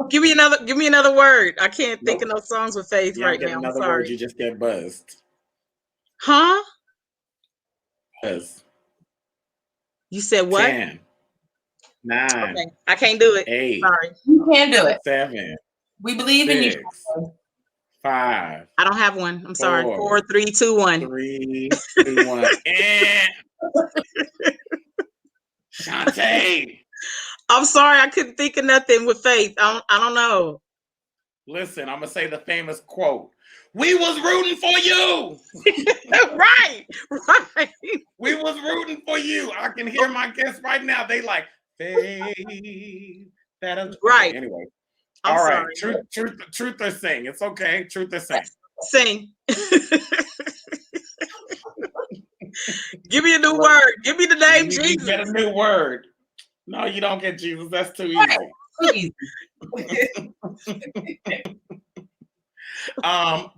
Give me another word. I can't think of no songs with faith You right don't get now. another I'm sorry. word, you just get buzzed. Huh? Buzz. You said what? 10, 9. Okay. I can't do it. 8. Sorry. You can do it. 7. We believe in you. 6. 5. I don't have one. I'm sorry. 4, 4, 3, 2, 1. 3, 2, 1. Shantae. I'm sorry. I couldn't think of nothing with faith. I don't know. Listen, I'm gonna say the famous quote. We was rooting for you. Right. We was rooting for you. I can hear my guests right now. They like faith. That is right. Okay, anyway. I'm all right. sorry. Truth or sing. It's okay. Truth or sing. Sing. Give me a new word. Give me the name Jesus. You get a new word. No, you don't get Jesus. That's too easy.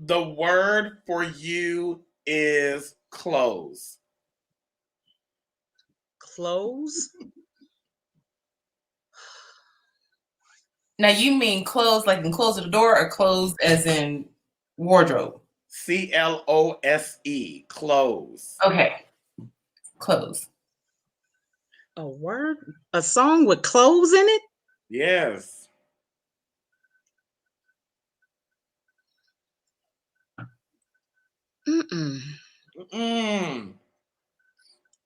The word for you is close. Close? Now you mean close like in close the door or close as in wardrobe? CLOSE. Close. Okay. Close. A word? A song with clothes in it? Yes.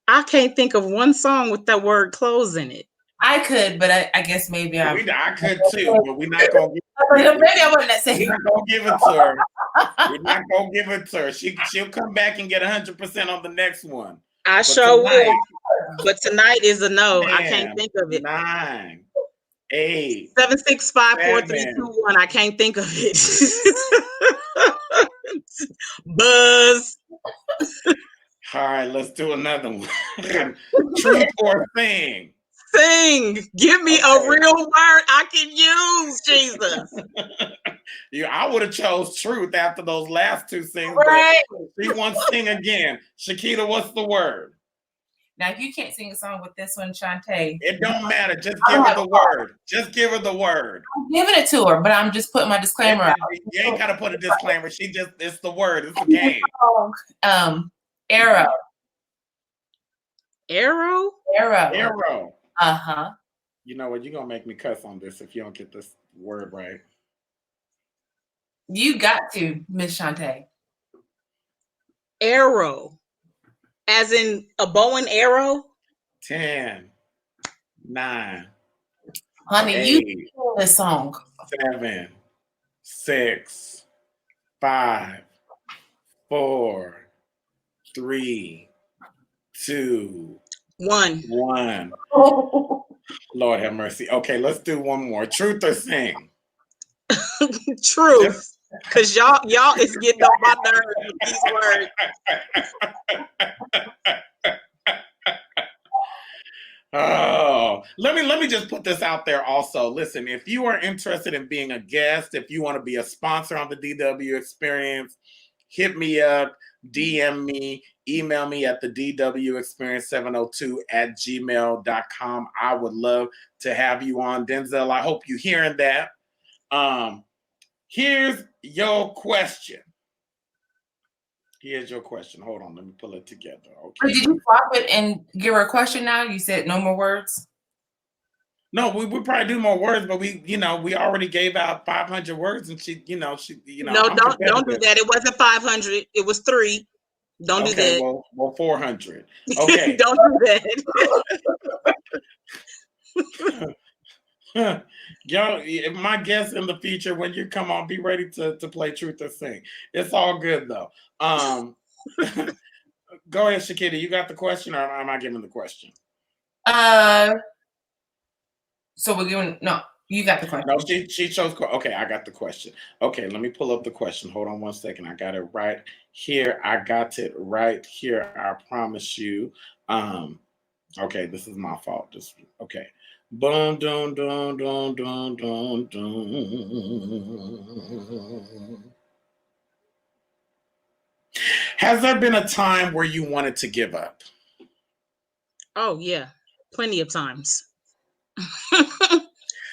I can't think of one song with that word clothes in it. I could, but I guess maybe I could too, but we're not gonna maybe I wouldn't say. We're not gonna give it to her. We're not gonna give it to her. She'll come back and get 100% on the next one. I sure will. But tonight is a no. 10, I can't think of it. 9, 8, 7, 6, 5, 4, 3, 2, 1. I can't think of it. Buzz. All right, let's do another one. Truth or sing? Sing. Give me a real word I can use, Jesus. I would have chose truth after those last two sings. Right. She wants sing again. Shakita, what's the word? Now, if you can't sing a song with this one, Shantae. It don't matter. Just give her the word. Just give her the word. I'm giving it to her, but I'm just putting my disclaimer out. You ain't got to put a disclaimer. It's the word. It's a game. Arrow. Arrow? Arrow. Uh-huh. You know what? You're going to make me cuss on this if you don't get this word right. You got to, Miss Shantae. Arrow. As in a bow and arrow? 10, 9. Honey, 8, you know this song. 7, 6, 5, 4, 3, 2, 1. Lord have mercy. Okay, let's do one more. Truth or sing? Truth. Because y'all is getting on my nerves with these words. Oh, let me just put this out there also. Listen, if you are interested in being a guest, if you want to be a sponsor on the DW Experience, hit me up, DM me, email me at the dwexperience702@gmail.com. I would love to have you on. Denzel, I hope you're hearing that. Here's your question. Hold on, let me pull it together. Okay. Did you swap it and give her a question now? You said no more words? No, we probably do more words, but we already gave out 500 words, and she. No, don't do that. It wasn't 500. It was 3. Don't do that. Well, 400. Okay. Don't do that. Y'all, my guests in the future, when you come on, be ready to play Truth or Sing. It's all good though. Go ahead, Shakita. You got the question, or am I giving the question? So we're giving you got the question. No, she chose. Okay, I got the question. Okay, let me pull up the question. Hold on one second. I got it right here. I promise you. Okay, this is my fault. Okay. Boom, dum, dum, dum, dum, dum, dum. Has there been a time where you wanted to give up? Oh yeah, plenty of times.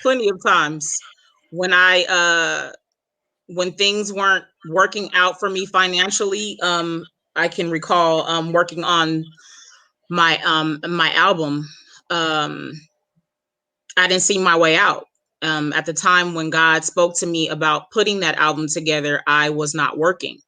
Plenty of times when when things weren't working out for me financially. I can recall working on my album. I didn't see my way out. At the time when God spoke to me about putting that album together, I was not working.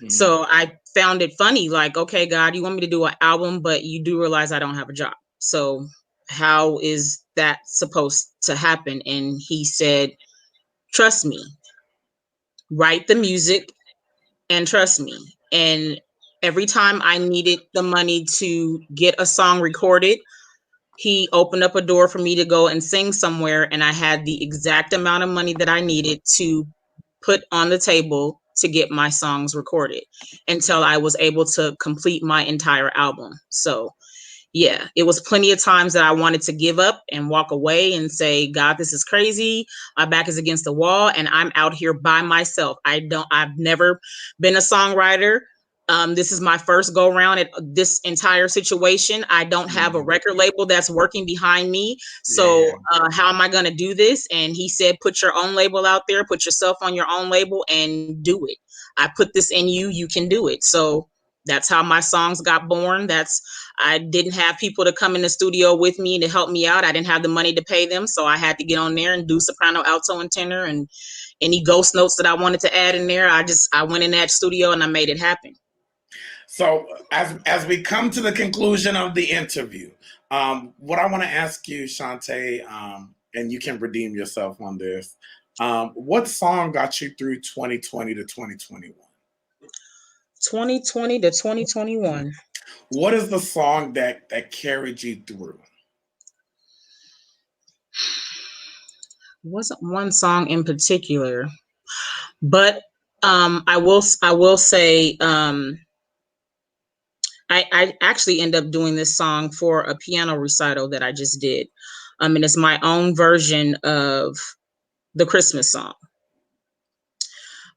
Mm-hmm. So I found it funny, like, okay, God, you want me to do an album, but you do realize I don't have a job. So how is that supposed to happen? And he said, trust me, write the music and trust me. And every time I needed the money to get a song recorded, he opened up a door for me to go and sing somewhere. And I had the exact amount of money that I needed to put on the table to get my songs recorded until I was able to complete my entire album. So yeah, it was plenty of times that I wanted to give up and walk away and say, God, this is crazy. My back is against the wall and I'm out here by myself. I've never been a songwriter. This is my first go around at this entire situation. I don't have a record label that's working behind me. So how am I going to do this? And he said, put your own label out there, put yourself on your own label and do it. I put this in you, you can do it. So that's how my songs got born. I didn't have people to come in the studio with me to help me out. I didn't have the money to pay them. So I had to get on there and do soprano, alto, and tenor, and any ghost notes that I wanted to add in there. I went in that studio and I made it happen. So as we come to the conclusion of the interview, what I want to ask you, Shantae, and you can redeem yourself on this, what song got you through 2020 to 2021? 2020 to 2021. What is the song that carried you through? Wasn't one song in particular, but I will say I actually end up doing this song for a piano recital that I just did. And it's my own version of the Christmas song,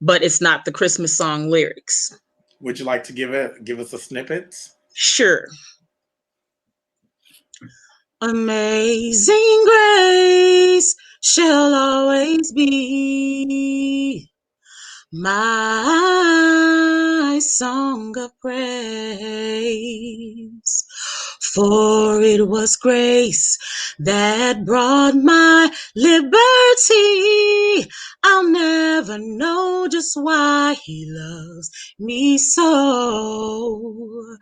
but it's not the Christmas song lyrics. Would you like to give us a snippet? Sure. Amazing grace shall always be my song of praise. For it was grace that brought my liberty. I'll never know just why he loves me so.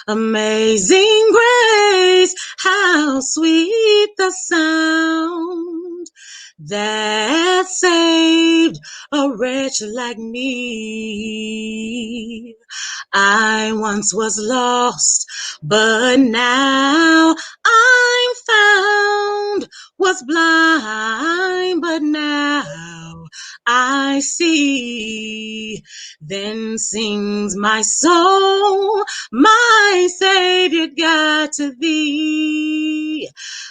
Amazing grace, how sweet the sound that saved a wretch like me. I once was lost, but now I'm found. Was blind, but now I see. Then sings my soul, my Savior God, to thee.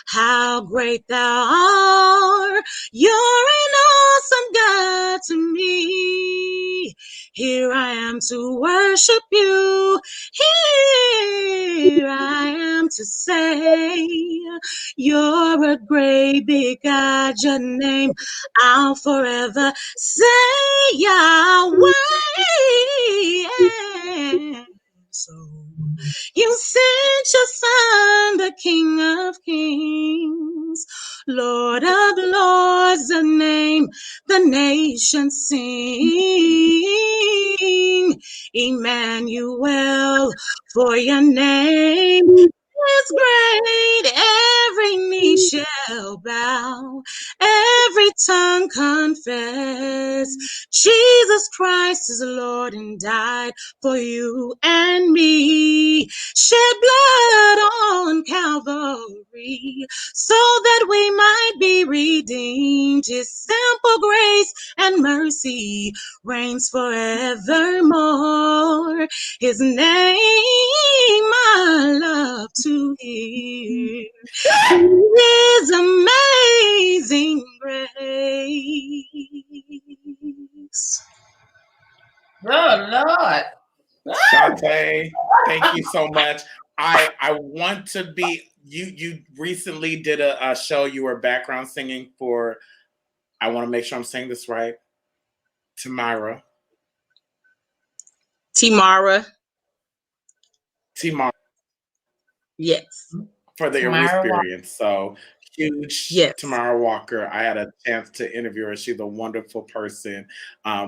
How great thou art, you're an awesome God to me. Here I am to worship you. Here I am to say, you're a great big God. Your name I'll forever say Yahweh. So you sent your son, the King of Kings, Lord of Lords, the name the nations sing. Emmanuel, for your name is great. Every knee shall bow, every tongue confess Jesus Christ is Lord and died for you and me. Shed blood on Calvary so that we might be redeemed. His simple grace and mercy reigns forevermore. His name I love to hear. His amazing grace. Oh, Lord. Shantae, thank you so much. I want to be you recently did a show, you were background singing for, I want to make sure I'm saying this right, Tamara. Timara. Yes. For the Tamara Walker. experience. So huge Yes. Tamara Walker. I had a chance to interview her. She's a wonderful person.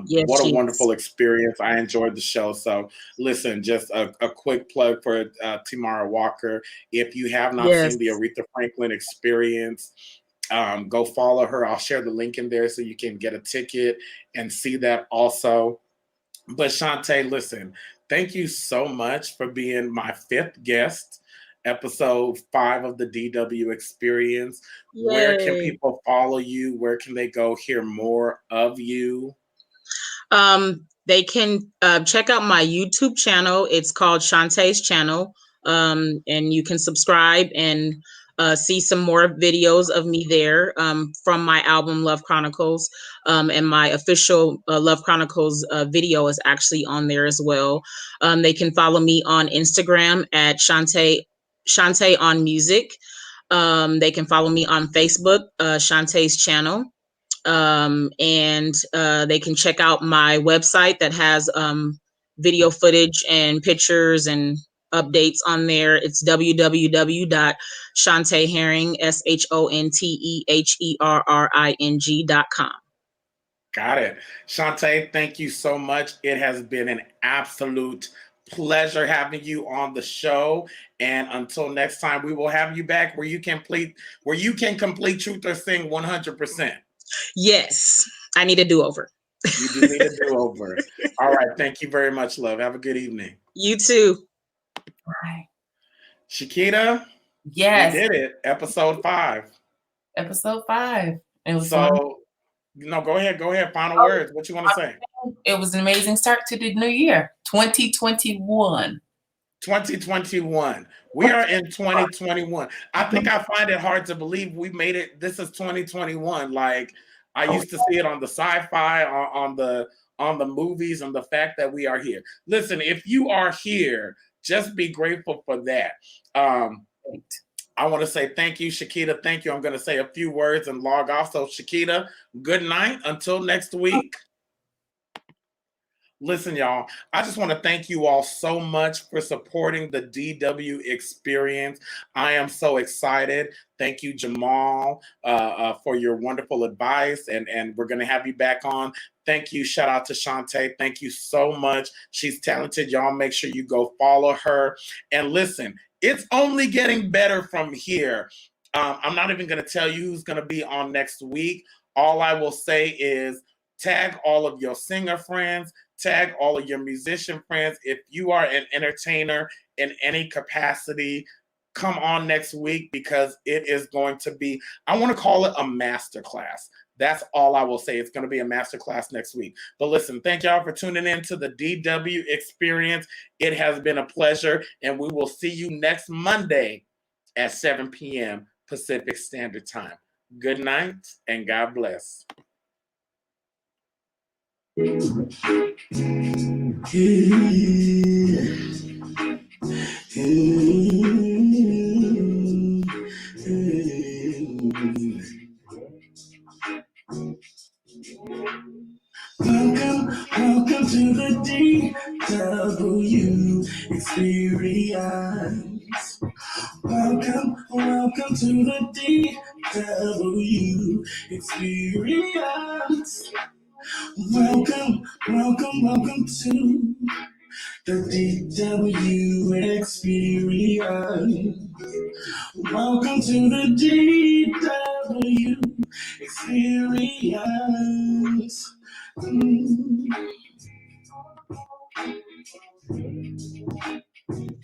Yes, What a she is. wonderful experience. I enjoyed the show. So listen, just a quick plug for Tamara Walker. If you have not Yes. seen the Aretha Franklin experience, go follow her. I'll share the link in there so you can get a ticket and see that also. But Shantae, listen, thank you so much for being my 5th guest, episode 5 of the DW Experience. Where can Yay. people follow you? Where can they go hear more of you? They can check out my YouTube channel. It's called Shantae's Channel. And you can subscribe and see some more videos of me there from my album Love Chronicles. And my official Love Chronicles video is actually on there as well. They can follow me on Instagram at Shantae on Music. They can follow me on Facebook, Shantae's Channel. And they can check out my website that has video footage and pictures and updates on there. It's www.shantaeherring, SHONTEHERRING.com. Got it. Shantae, thank you so much. It has been an absolute pleasure having you on the show. And until next time, we will have you back where you can complete Truth or Sing 100%. Yes, I need a do-over. You do need a do-over. All right. Thank you very much, love. Have a good evening. You too. Bye. Shakita, Yes. we did it. Episode 5. Episode 5. It was so, go ahead. Final words. What you want to say? It was an amazing start to the new year, 2021. 2021. We are in 2021. I think I find it hard to believe we made it. This is 2021. Like, I used to see it on the sci-fi, on the movies, and the fact that we are here. Listen, if you are here, just be grateful for that. I want to say thank you, Shakita. Thank you. I'm going to say a few words and log off. So, Shakita, good night. Until next week. Listen, y'all, I just want to thank you all so much for supporting the DW Experience. I am so excited. Thank you, Jamal, for your wonderful advice, and we're going to have you back on. Thank you. Shout out to Shantae. Thank you so much. She's talented. Y'all make sure you go follow her. And listen, it's only getting better from here. I'm not even going to tell you who's going to be on next week. All I will say is tag all of your singer friends, tag all of your musician friends. If you are an entertainer in any capacity, come on next week, because it is going to be, I want to call it a masterclass. That's all I will say. It's going to be a masterclass next week. But listen, thank y'all for tuning in to the DW Experience. It has been a pleasure, and we will see you next Monday at 7 p.m. Pacific Standard Time. Good night, and God bless. Welcome to the DW Experience. Welcome to the DW Experience. Welcome to the DW Experience. Welcome to the DW Experience.